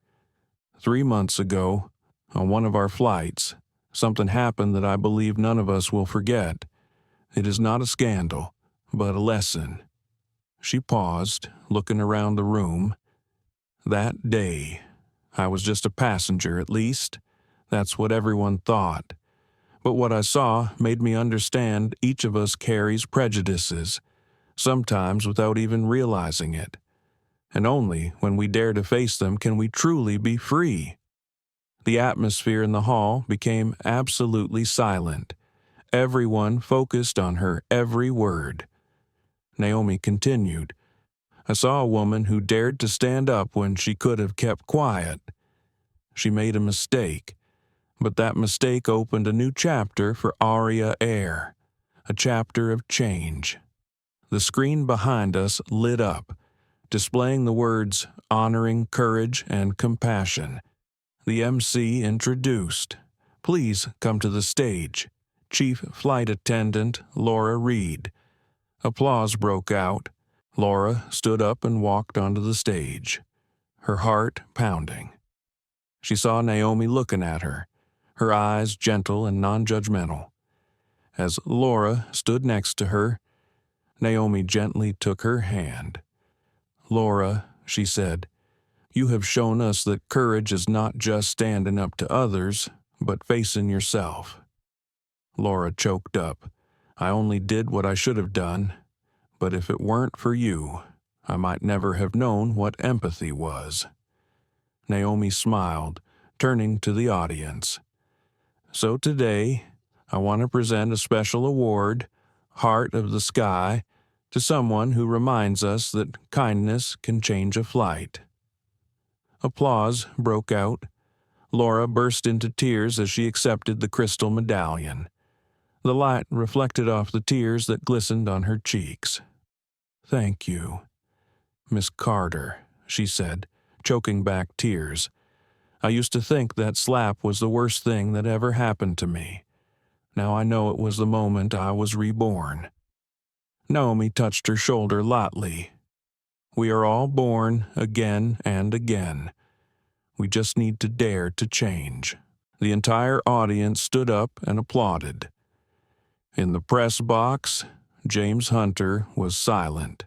3 months ago, on one of our flights, something happened that I believe none of us will forget. It is not a scandal, but a lesson." She paused, looking around the room. "That day, I was just a passenger, at least. That's what everyone thought. But what I saw made me understand each of us carries prejudices, sometimes without even realizing it. And only when we dare to face them can we truly be free." The atmosphere in the hall became absolutely silent. Everyone focused on her every word. Naomi continued, "I saw a woman who dared to stand up when she could have kept quiet. She made a mistake, but that mistake opened a new chapter for Aurea Air, a chapter of change." The screen behind us lit up, displaying the words "honoring courage and compassion." The MC introduced, "Please come to the stage, Chief Flight Attendant Laura Reed." Applause broke out. Laura stood up and walked onto the stage, her heart pounding. She saw Naomi looking at her, her eyes gentle and non-judgmental. As Laura stood next to her, Naomi gently took her hand. "Laura," she said, "you have shown us that courage is not just standing up to others, but facing yourself." Laura choked up. "I only did what I should have done, but if it weren't for you, I might never have known what empathy was." Naomi smiled, turning to the audience. "So today, I want to present a special award, Heart of the Sky, to someone who reminds us that kindness can change a flight." Applause broke out. Laura burst into tears as she accepted the crystal medallion. The light reflected off the tears that glistened on her cheeks. "Thank you, Miss Carter," she said, choking back tears. "I used to think that slap was the worst thing that ever happened to me. Now I know it was the moment I was reborn." Naomi touched her shoulder lightly. "We are all born again and again. We just need to dare to change." The entire audience stood up and applauded. In the press box, James Hunter was silent.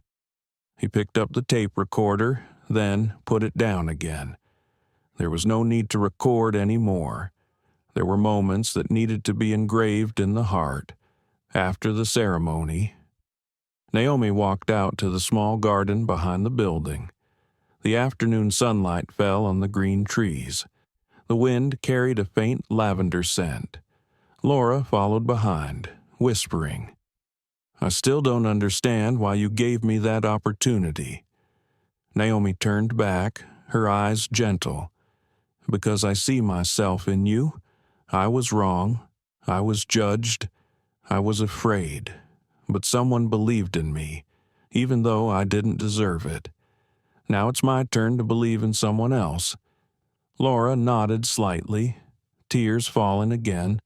He picked up the tape recorder, then put it down again. There was no need to record any more. There were moments that needed to be engraved in the heart. After the ceremony, Naomi walked out to the small garden behind the building. The afternoon sunlight fell on the green trees. The wind carried a faint lavender scent. Laura followed behind, whispering, "I still don't understand why you gave me that opportunity." Naomi turned back, her eyes gentle. "Because I see myself in you. I was wrong. I was judged. I was afraid. But someone believed in me, even though I didn't deserve it. Now it's my turn to believe in someone else." Laura nodded slightly, tears falling again.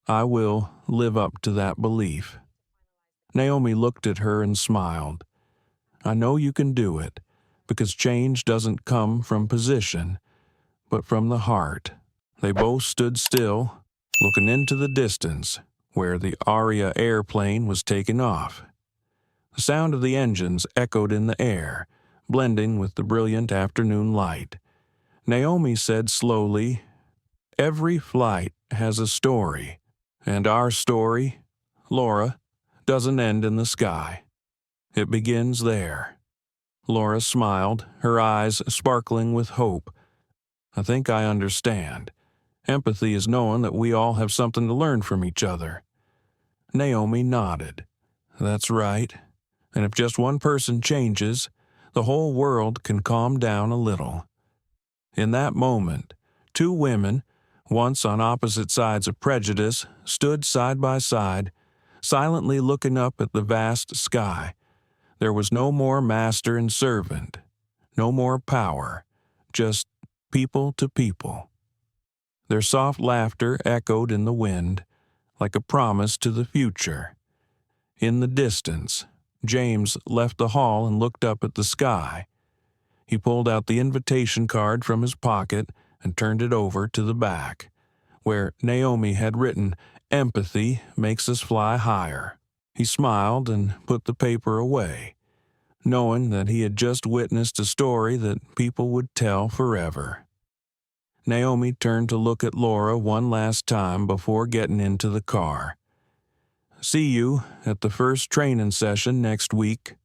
"I will live up to that belief." Naomi looked at her and smiled. "I know you can do it, because change doesn't come from position, but from the heart." They both stood still, looking into the distance, where the Aurea airplane was taking off. The sound of the engines echoed in the air, blending with the brilliant afternoon light. Naomi said slowly, "Every flight has a story, and our story, Laura, doesn't end in the sky. It begins there." Laura smiled, her eyes sparkling with hope. "I think I understand. Empathy is knowing that we all have something to learn from each other." Naomi nodded. "That's right. And if just one person changes, the whole world can calm down a little." In that moment, two women, once on opposite sides of prejudice, stood side by side, silently looking up at the vast sky. There was no more master and servant, no more power, just people to people. Their soft laughter echoed in the wind, like a promise to the future. In the distance, James left the hall and looked up at the sky. He pulled out the invitation card from his pocket and turned it over to the back, where Naomi had written, "Empathy makes us fly higher." He smiled and put the paper away, knowing that he had just witnessed a story that people would tell forever. Naomi turned to look at Laura one last time before getting into the car. "See you at the first training session next week."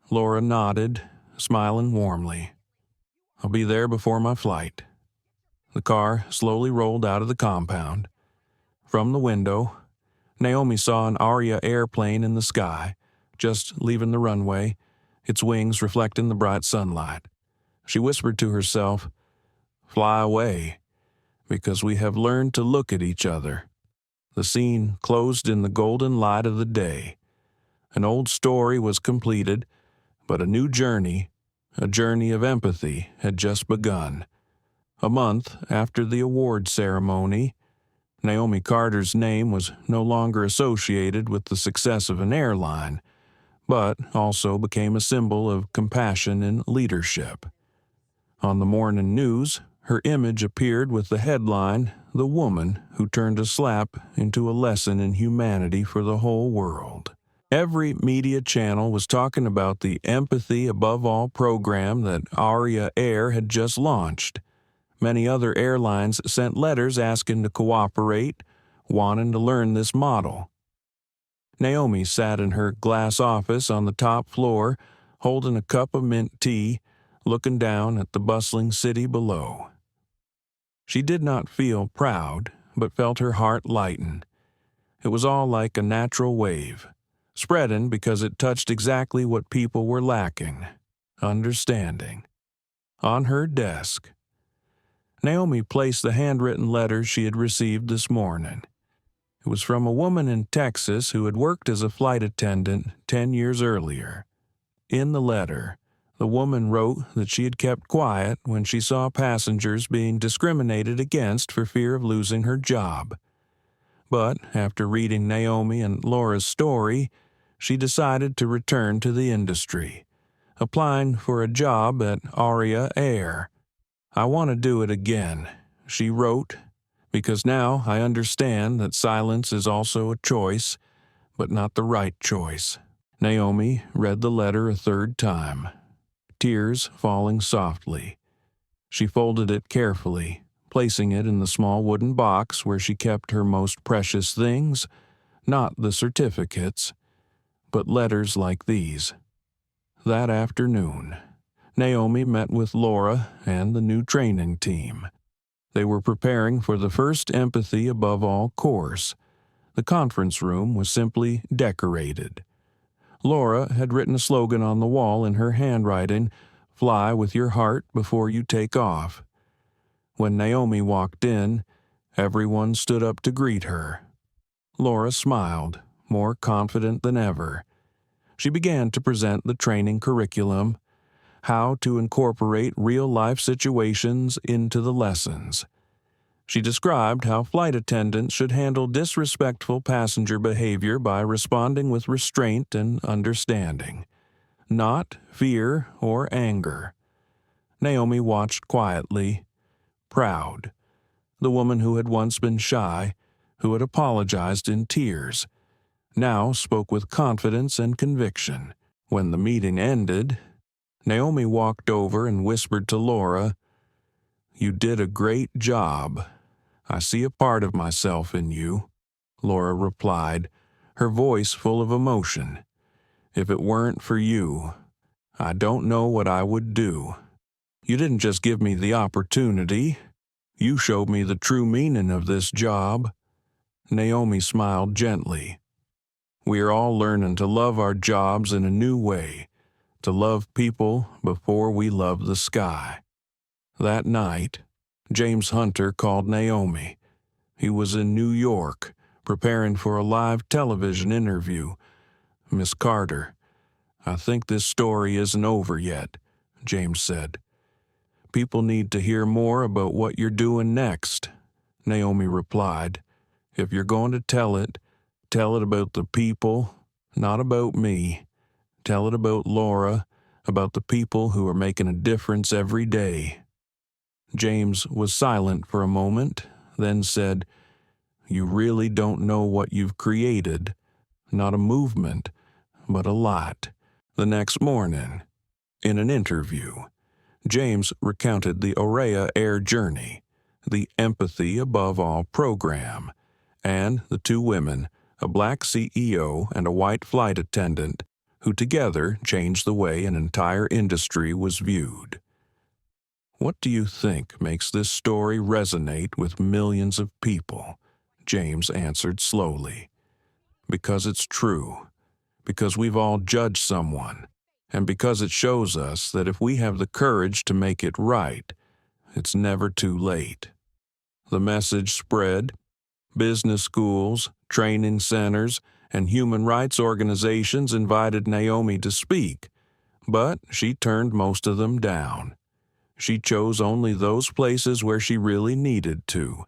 Laura nodded, smiling warmly. "I'll be there before my flight." The car slowly rolled out of the compound. From the window, Naomi saw an Aurea airplane in the sky, just leaving the runway, its wings reflecting the bright sunlight. She whispered to herself, "Fly away, because we have learned to look at each other." The scene closed in the golden light of the day. An old story was completed, but a new journey, a journey of empathy, had just begun. A month after the award ceremony, Naomi Carter's name was no longer associated with the success of an airline, but also became a symbol of compassion and leadership. On the morning news, her image appeared with the headline, "The Woman Who Turned a Slap into a Lesson in Humanity for the Whole World." Every media channel was talking about the Empathy Above All program that Aurea Air had just launched. Many other airlines sent letters asking to cooperate, wanting to learn this model. Naomi sat in her glass office on the top floor, holding a cup of mint tea, looking down at the bustling city below. She did not feel proud, but felt her heart lighten. It was all like a natural wave, spreading because it touched exactly what people were lacking: understanding. On her desk, Naomi placed the handwritten letter she had received this morning. It was from a woman in Texas who had worked as a flight attendant 10 years earlier. In the letter, the woman wrote that she had kept quiet when she saw passengers being discriminated against for fear of losing her job. But after reading Naomi and Laura's story, she decided to return to the industry, applying for a job at Aurea Air. "I want to do it again," she wrote, "because now I understand that silence is also a choice, but not the right choice." Naomi read the letter a third time, tears falling softly. She folded it carefully, placing it in the small wooden box where she kept her most precious things, not the certificates, but letters like these. That afternoon, Naomi met with Laura and the new training team. They were preparing for the first Empathy Above All course. The conference room was simply decorated. Laura had written a slogan on the wall in her handwriting, "Fly with your heart before you take off." When Naomi walked in, everyone stood up to greet her. Laura smiled, more confident than ever. She began to present the training curriculum, how to incorporate real-life situations into the lessons. She described how flight attendants should handle disrespectful passenger behavior by responding with restraint and understanding, not fear or anger. Naomi watched quietly, proud. The woman who had once been shy, who had apologized in tears, now spoke with confidence and conviction. When the meeting ended, Naomi walked over and whispered to Laura, "You did a great job. I see a part of myself in you." Laura replied, her voice full of emotion. "If it weren't for you, I don't know what I would do. You didn't just give me the opportunity. You showed me the true meaning of this job." Naomi smiled gently. "We are all learning to love our jobs in a new way, to love people before we love the sky." That night, James Hunter called Naomi. He was in New York, preparing for a live television interview. "Miss Carter, I think this story isn't over yet," James said. "People need to hear more about what you're doing next." Naomi replied, "If you're going to tell it about the people, not about me. Tell it about Laura, about the people who are making a difference every day." James was silent for a moment, then said, "You really don't know what you've created. Not a movement, but a lot." The next morning, in an interview, James recounted the Aurea Air journey, the Empathy Above All program, and the two women, a black CEO and a white flight attendant, who together changed the way an entire industry was viewed. "What do you think makes this story resonate with millions of people?" James answered slowly. "Because it's true. Because we've all judged someone. And because it shows us that if we have the courage to make it right, it's never too late." The message spread. Business schools, training centers, and human rights organizations invited Naomi to speak, but she turned most of them down. She chose only those places where she really needed to,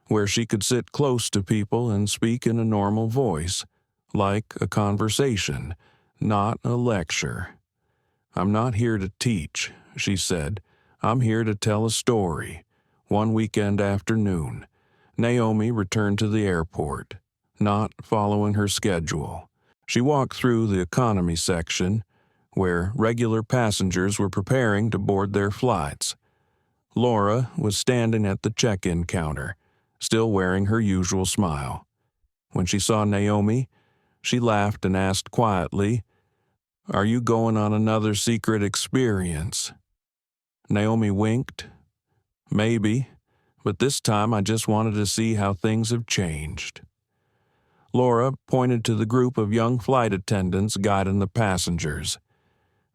where she could sit close to people and speak in a normal voice, like a conversation, not a lecture. "I'm not here to teach," she said. "I'm here to tell a story." One weekend afternoon, Naomi returned to the airport, not following her schedule. She walked through the economy section, where regular passengers were preparing to board their flights. Laura was standing at the check-in counter, still wearing her usual smile. When she saw Naomi, she laughed and asked quietly, "Are you going on another secret experience?" Naomi winked. "Maybe, but this time I just wanted to see how things have changed." Laura pointed to the group of young flight attendants guiding the passengers.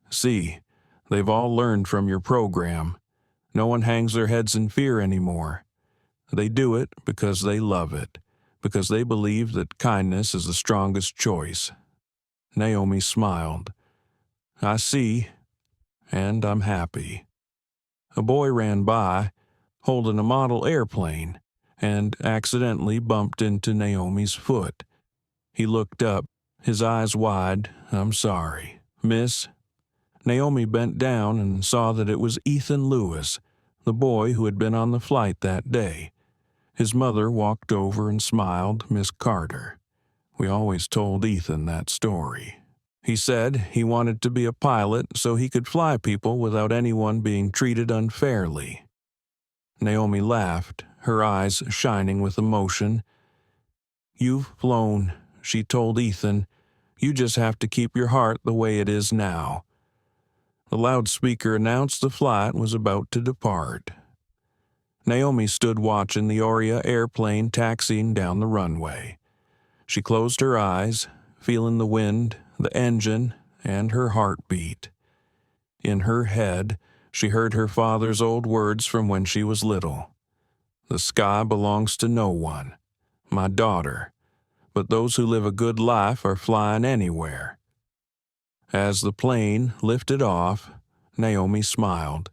"See, they've all learned from your program. No one hangs their heads in fear anymore. They do it because they love it, because they believe that kindness is the strongest choice." Naomi smiled. "I see, and I'm happy." A boy ran by, holding a model airplane, and accidentally bumped into Naomi's foot. He looked up, his eyes wide. "I'm sorry, miss." Naomi bent down and saw that it was Ethan Lewis, the boy who had been on the flight that day. His mother walked over and smiled. "Miss Carter, we always told Ethan that story. He said he wanted to be a pilot so he could fly people without anyone being treated unfairly." Naomi laughed, her eyes shining with emotion. "You've flown," she told Ethan. You just have to keep your heart the way it is now." The loudspeaker announced the flight was about to depart. Naomi stood watching the Aurea airplane taxiing down the runway. She closed her eyes, feeling the wind, the engine, and her heartbeat. In her head, she heard her father's old words from when she was little. "The sky belongs to no one, my daughter, but those who live a good life are flying anywhere." As the plane lifted off, Naomi smiled.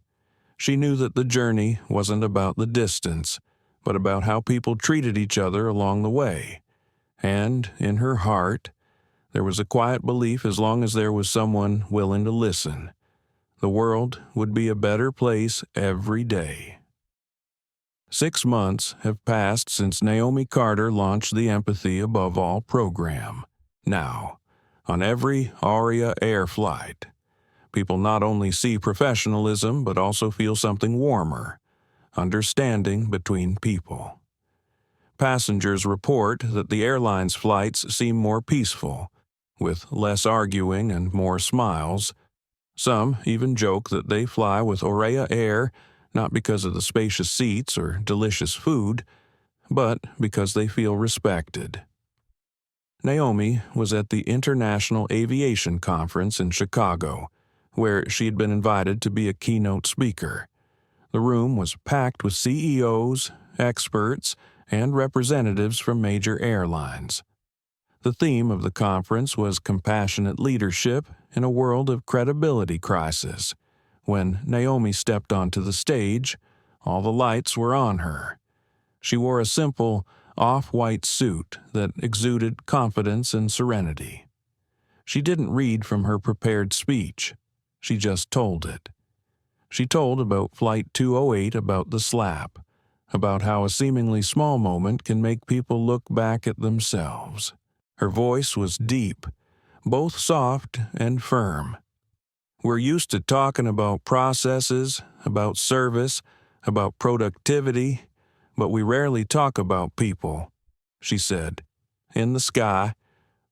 She knew that the journey wasn't about the distance, but about how people treated each other along the way. And in her heart, there was a quiet belief as long as there was someone willing to listen, the world would be a better place every day. 6 months have passed since Naomi Carter launched the Empathy Above All program. Now, on every Aurea Air flight, people not only see professionalism but also feel something warmer, understanding between people. Passengers report that the airline's flights seem more peaceful, with less arguing and more smiles. Some even joke that they fly with Aurea Air not because of the spacious seats or delicious food, but because they feel respected. Naomi was at the International Aviation Conference in Chicago, where she had been invited to be a keynote speaker. The room was packed with CEOs, experts, and representatives from major airlines. The theme of the conference was compassionate leadership in a world of credibility crisis. When Naomi stepped onto the stage, all the lights were on her. She wore a simple, off-white suit that exuded confidence and serenity. She didn't read from her prepared speech. She just told it. She told about Flight 208, about the slap, about how a seemingly small moment can make people look back at themselves. Her voice was deep, both soft and firm. "We're used to talking about processes, about service, about productivity, but we rarely talk about people," she said. "In the sky,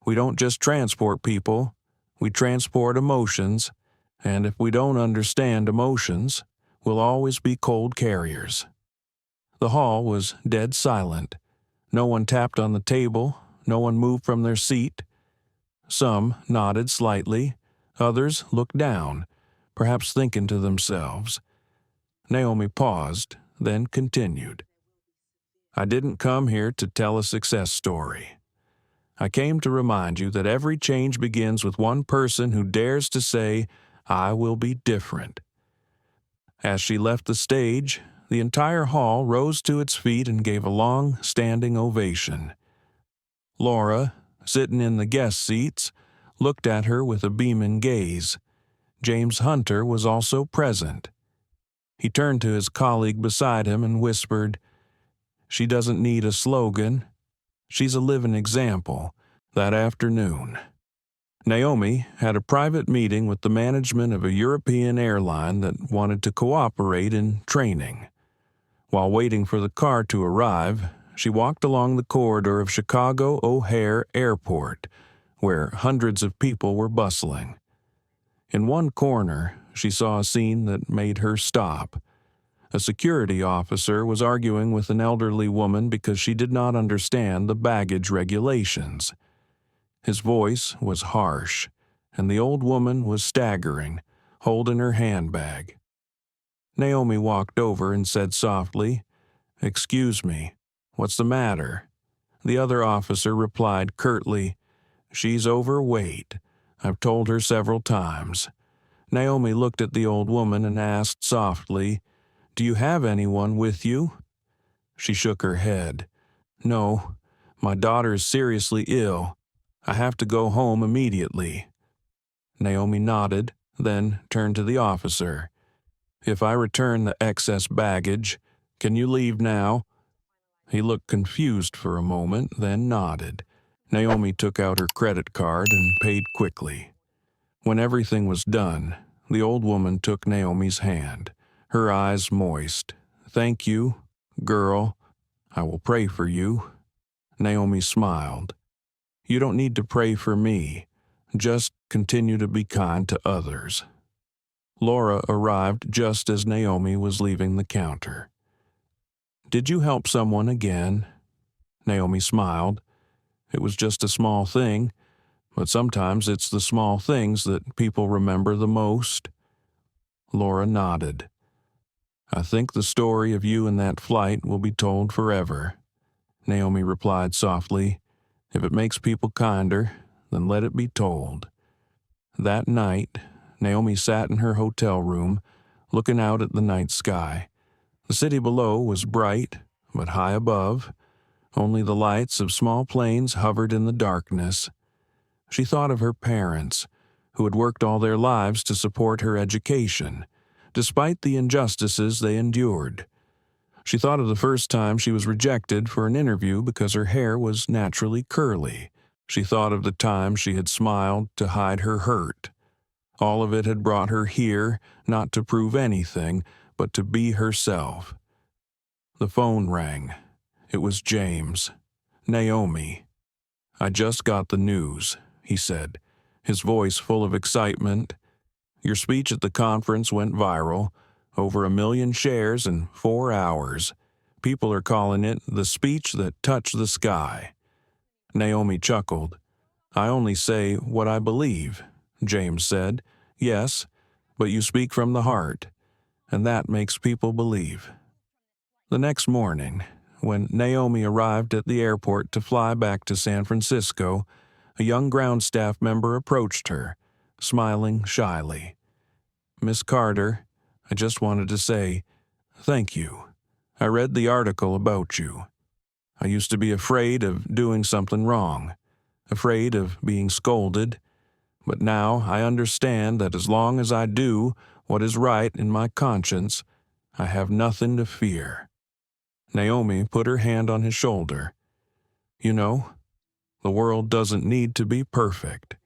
we don't just transport people, we transport emotions, and if we don't understand emotions, we'll always be cold carriers." The hall was dead silent. No one tapped on the table, no one moved from their seat. Some nodded slightly, others looked down, perhaps thinking to themselves. Naomi paused, then continued. "I didn't come here to tell a success story. I came to remind you that every change begins with one person who dares to say, 'I will be different.'" As she left the stage, the entire hall rose to its feet and gave a long, standing ovation. Laura, sitting in the guest seats, looked at her with a beaming gaze. James Hunter was also present. He turned to his colleague beside him and whispered, "She doesn't need a slogan. She's a living example." That afternoon, Naomi had a private meeting with the management of a European airline that wanted to cooperate in training. While waiting for the car to arrive, she walked along the corridor of Chicago O'Hare Airport, where hundreds of people were bustling. In one corner, she saw a scene that made her stop. A security officer was arguing with an elderly woman because she did not understand the baggage regulations. His voice was harsh, and the old woman was staggering, holding her handbag. Naomi walked over and said softly, "Excuse me, what's the matter?" The other officer replied curtly, "She's overweight. I've told her several times." Naomi looked at the old woman and asked softly, "Do you have anyone with you?" She shook her head. "No, my daughter is seriously ill. I have to go home immediately." Naomi nodded, then turned to the officer. "If I return the excess baggage, can you leave now?" He looked confused for a moment, then nodded. Naomi took out her credit card and paid quickly. When everything was done, the old woman took Naomi's hand, her eyes moist. "Thank you, girl. I will pray for you." Naomi smiled. "You don't need to pray for me. Just continue to be kind to others. Laura arrived just as Naomi was leaving the counter. Did you help someone again? Naomi smiled. It was just a small thing, but sometimes it's the small things that people remember the most. Laura nodded. I think the story of you and that flight will be told forever. Naomi replied softly. If it makes people kinder, then let it be told. That night, Naomi sat in her hotel room, looking out at the night sky. The city below was bright, but high above. Only the lights of small planes hovered in the darkness. She thought of her parents, who had worked all their lives to support her education, despite the injustices they endured. She thought of the first time she was rejected for an interview because her hair was naturally curly. She thought of the time she had smiled to hide her hurt. All of it had brought her here, not to prove anything, but to be herself. The phone rang. It was James. Naomi. I just got the news, he said, his voice full of excitement. Your speech at the conference went viral. Over 1 million shares in 4 hours. People are calling it the speech that touched the sky. Naomi chuckled. I only say what I believe, James said. Yes, but you speak from the heart, and that makes people believe. The next morning, when Naomi arrived at the airport to fly back to San Francisco, a young ground staff member approached her, smiling shyly. Miss Carter, I just wanted to say, thank you. I read the article about you. I used to be afraid of doing something wrong, afraid of being scolded, but now I understand that as long as I do what is right in my conscience, I have nothing to fear. Naomi put her hand on his shoulder. You know, the world doesn't need to be perfect.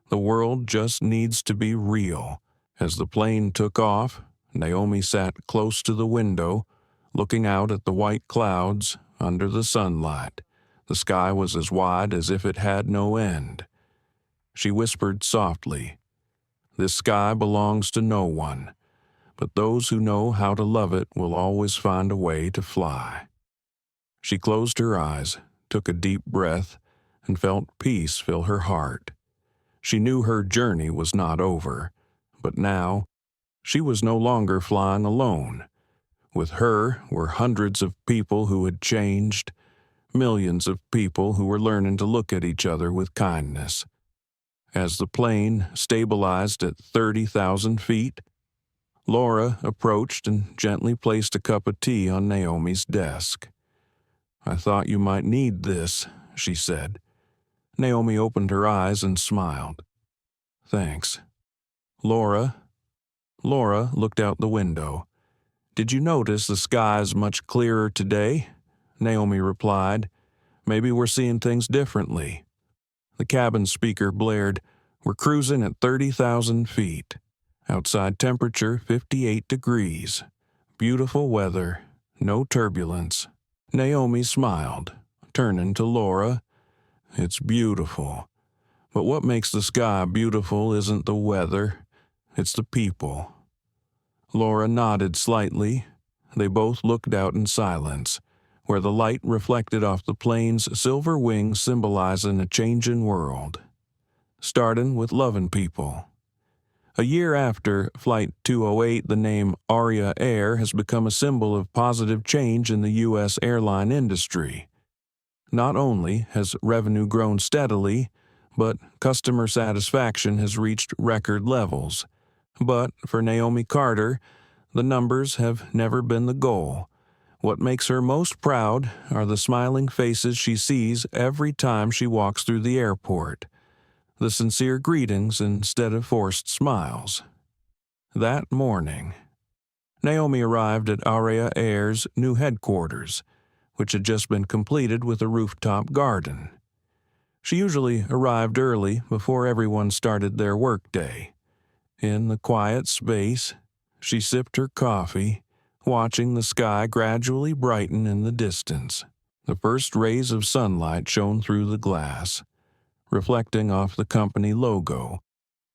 The world just needs to be real. As the plane took off, Naomi sat close to the window, looking out at the white clouds under the sunlight. The sky was as wide as if it had no end. She whispered softly, This sky belongs to no one, but those who know how to love it will always find a way to fly. She closed her eyes, took a deep breath, and felt peace fill her heart. She knew her journey was not over, but now she was no longer flying alone. With her were hundreds of people who had changed, millions of people who were learning to look at each other with kindness. As the plane stabilized at 30,000 feet, Laura approached and gently placed a cup of tea on Naomi's desk. I thought you might need this, she said. Naomi opened her eyes and smiled. Thanks. Laura looked out the window. Did you notice the sky's much clearer today? Naomi replied. Maybe we're seeing things differently. The cabin speaker blared, We're cruising at 30,000 feet. Outside temperature 58 degrees. Beautiful weather, no turbulence. Naomi smiled, turning to Laura. It's beautiful. But what makes the sky beautiful isn't the weather, it's the people. Laura nodded slightly. They both looked out in silence, where the light reflected off the plane's silver wings symbolizing a changing world. Starting with loving people. A year after Flight 208, the name Aurea Air has become a symbol of positive change in the U.S. airline industry. Not only has revenue grown steadily, but customer satisfaction has reached record levels. But for Naomi Carter, the numbers have never been the goal. What makes her most proud are the smiling faces she sees every time she walks through the airport. The sincere greetings instead of forced smiles. That morning, Naomi arrived at Aurea Air's new headquarters, which had just been completed with a rooftop garden. She usually arrived early before everyone started their workday. In the quiet space, she sipped her coffee, watching the sky gradually brighten in the distance. The first rays of sunlight shone through the glass, reflecting off the company logo,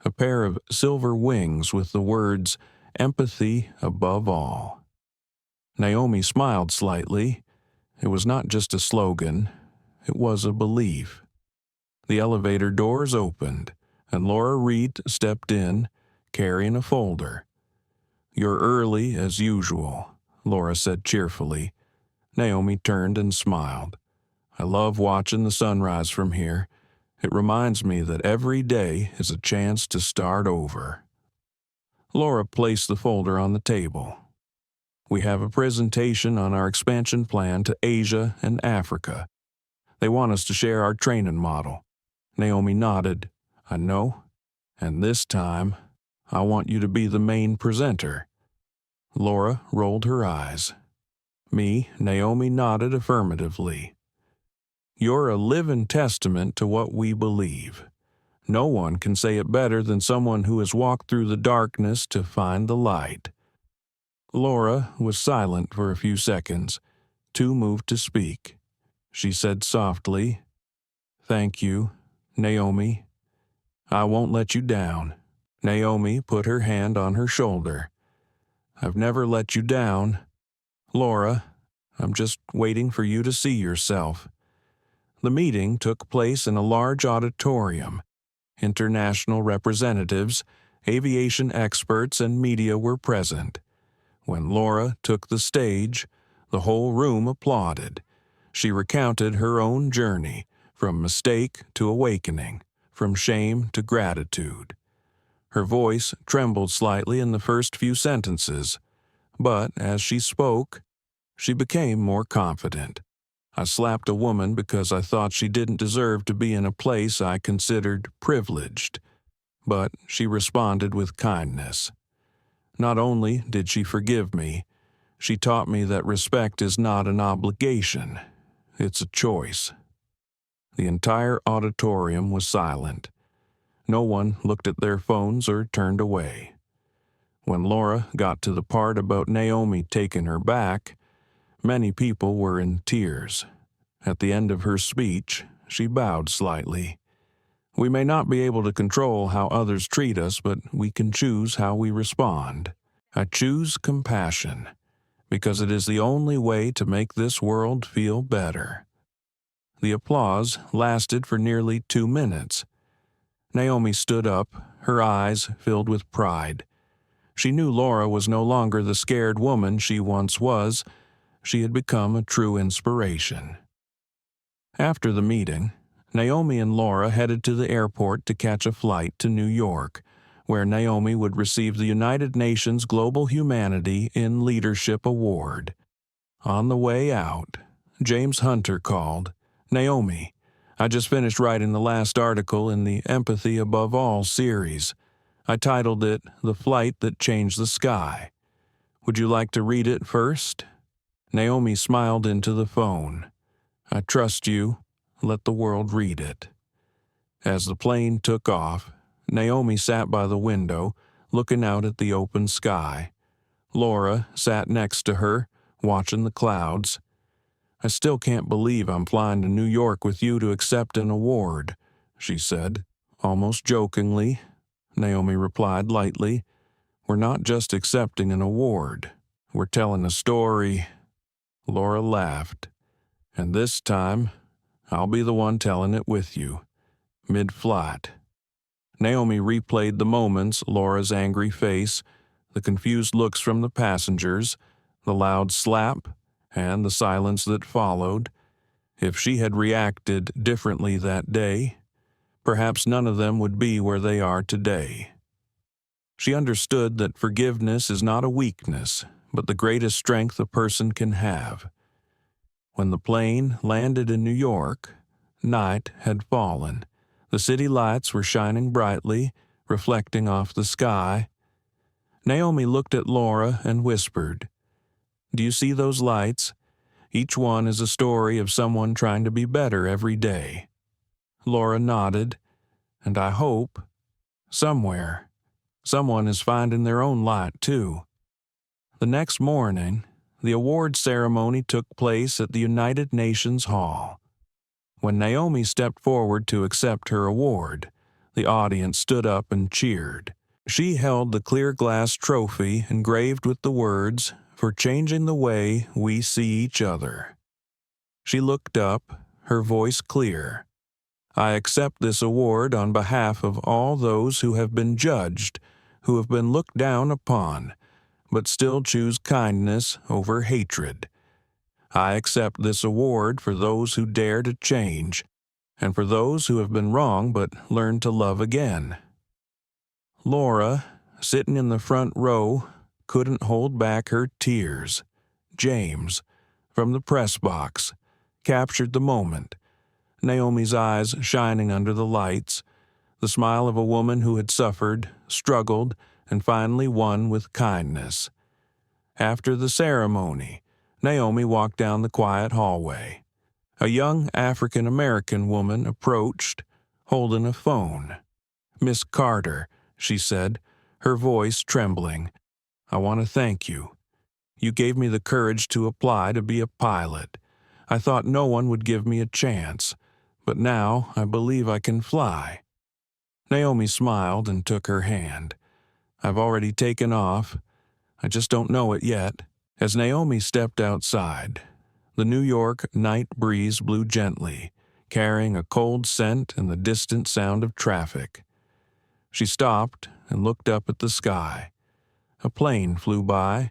a pair of silver wings with the words, "Empathy above all." Naomi smiled slightly. It was not just a slogan, it was a belief. The elevator doors opened, and Laura Reed stepped in, carrying a folder. "You're early, as usual," Laura said cheerfully. Naomi turned and smiled. "I love watching the sunrise from here. It reminds me that every day is a chance to start over." Laura placed the folder on the table. "We have a presentation on our expansion plan to Asia and Africa. They want us to share our training model." Naomi nodded. "I know. And this time, I want you to be the main presenter." Laura rolled her eyes. Naomi nodded affirmatively. "You're a living testament to what we believe. No one can say it better than someone who has walked through the darkness to find the light." Laura was silent for a few seconds, too moved to speak. She said softly, "Thank you, Naomi. I won't let you down." Naomi put her hand on her shoulder. "I've never let you down. Laura, I'm just waiting for you to see yourself." The meeting took place in a large auditorium. International representatives, aviation experts, and media were present. When Laura took the stage, the whole room applauded. She recounted her own journey, from mistake to awakening, from shame to gratitude. Her voice trembled slightly in the first few sentences, but as she spoke, she became more confident. "I slapped a woman because I thought she didn't deserve to be in a place I considered privileged, but she responded with kindness. Not only did she forgive me, she taught me that respect is not an obligation, it's a choice." The entire auditorium was silent. No one looked at their phones or turned away. When Laura got to the part about Naomi taking her back, many people were in tears. At the end of her speech, she bowed slightly. "We may not be able to control how others treat us, but we can choose how we respond. I choose compassion, because it is the only way to make this world feel better." The applause lasted for nearly 2 minutes. Naomi stood up, her eyes filled with pride. She knew Laura was no longer the scared woman she once was. She had become a true inspiration. After the meeting, Naomi and Laura headed to the airport to catch a flight to New York, where Naomi would receive the United Nations Global Humanity in Leadership Award. On the way out, James Hunter called. "Naomi, I just finished writing the last article in the Empathy Above All series. I titled it The Flight That Changed the Sky. Would you like to read it first?" Naomi smiled into the phone. "I trust you. Let the world read it." As the plane took off, Naomi sat by the window, looking out at the open sky. Laura sat next to her, watching the clouds. "I still can't believe I'm flying to New York with you to accept an award," she said, almost jokingly. Naomi replied lightly, "We're not just accepting an award. We're telling a story." Laura laughed. "And this time, I'll be the one telling it with you, mid-flight." Naomi replayed the moments, Laura's angry face, the confused looks from the passengers, the loud slap, and the silence that followed. If she had reacted differently that day, perhaps none of them would be where they are today. She understood that forgiveness is not a weakness, but the greatest strength a person can have. When the plane landed in New York, night had fallen. The city lights were shining brightly, reflecting off the sky. Naomi looked at Laura and whispered, "Do you see those lights? Each one is a story of someone trying to be better every day." Laura nodded, "And I hope, somewhere, someone is finding their own light too." The next morning, the award ceremony took place at the United Nations Hall. When Naomi stepped forward to accept her award, the audience stood up and cheered. She held the clear glass trophy engraved with the words, "For changing the way we see each other." She looked up, her voice clear. "I accept this award on behalf of all those who have been judged, who have been looked down upon, but still choose kindness over hatred. I accept this award for those who dare to change, and for those who have been wrong but learn to love again." Laura, sitting in the front row, couldn't hold back her tears. James, from the press box, captured the moment, Naomi's eyes shining under the lights, the smile of a woman who had suffered, struggled, and finally won with kindness. After the ceremony, Naomi walked down the quiet hallway. A young African-American woman approached, holding a phone. "Miss Carter," she said, her voice trembling, "I want to thank you. You gave me the courage to apply to be a pilot. I thought no one would give me a chance, but now I believe I can fly." Naomi smiled and took her hand. "I've already taken off. I just don't know it yet." As Naomi stepped outside, the New York night breeze blew gently, carrying a cold scent and the distant sound of traffic. She stopped and looked up at the sky. A plane flew by,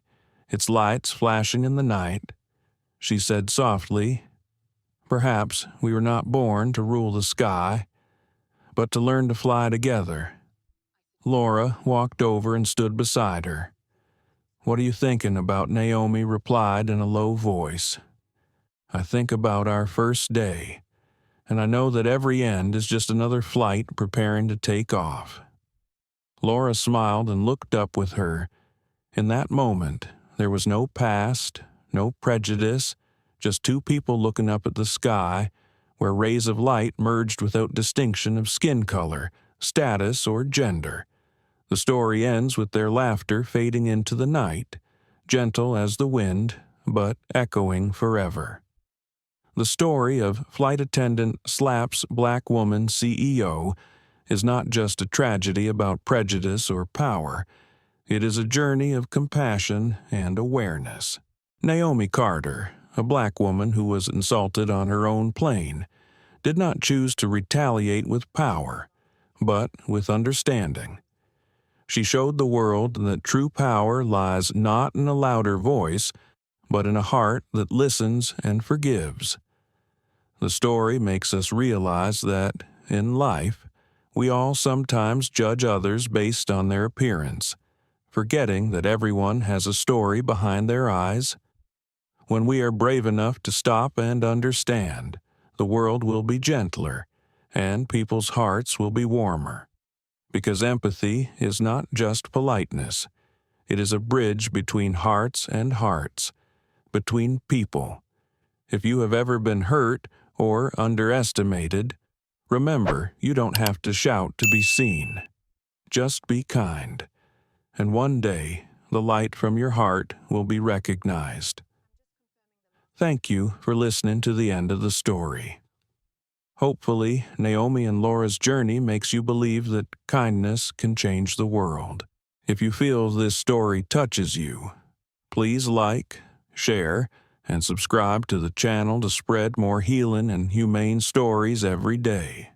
its lights flashing in the night. She said softly, "Perhaps we were not born to rule the sky, but to learn to fly together." Laura walked over and stood beside her. "What are you thinking about?" Naomi replied in a low voice. "I think about our first day, and I know that every end is just another flight preparing to take off." Laura smiled and looked up with her. In that moment, there was no past, no prejudice, just two people looking up at the sky, where rays of light merged without distinction of skin color, status, or gender. The story ends with their laughter fading into the night, gentle as the wind, but echoing forever. The story of flight attendant slaps black woman CEO is not just a tragedy about prejudice or power. It is a journey of compassion and awareness. Naomi Carter, a black woman who was insulted on her own plane, did not choose to retaliate with power, but with understanding. She showed the world that true power lies not in a louder voice, but in a heart that listens and forgives. The story makes us realize that, in life, we all sometimes judge others based on their appearance, forgetting that everyone has a story behind their eyes. When we are brave enough to stop and understand, the world will be gentler, and people's hearts will be warmer. Because empathy is not just politeness. It is a bridge between hearts and hearts, between people. If you have ever been hurt or underestimated, remember you don't have to shout to be seen. Just be kind, and one day the light from your heart will be recognized. Thank you for listening to the end of the story. Hopefully, Naomi and Laura's journey makes you believe that kindness can change the world. If you feel this story touches you, please like, share, and subscribe to the channel to spread more healing and humane stories every day.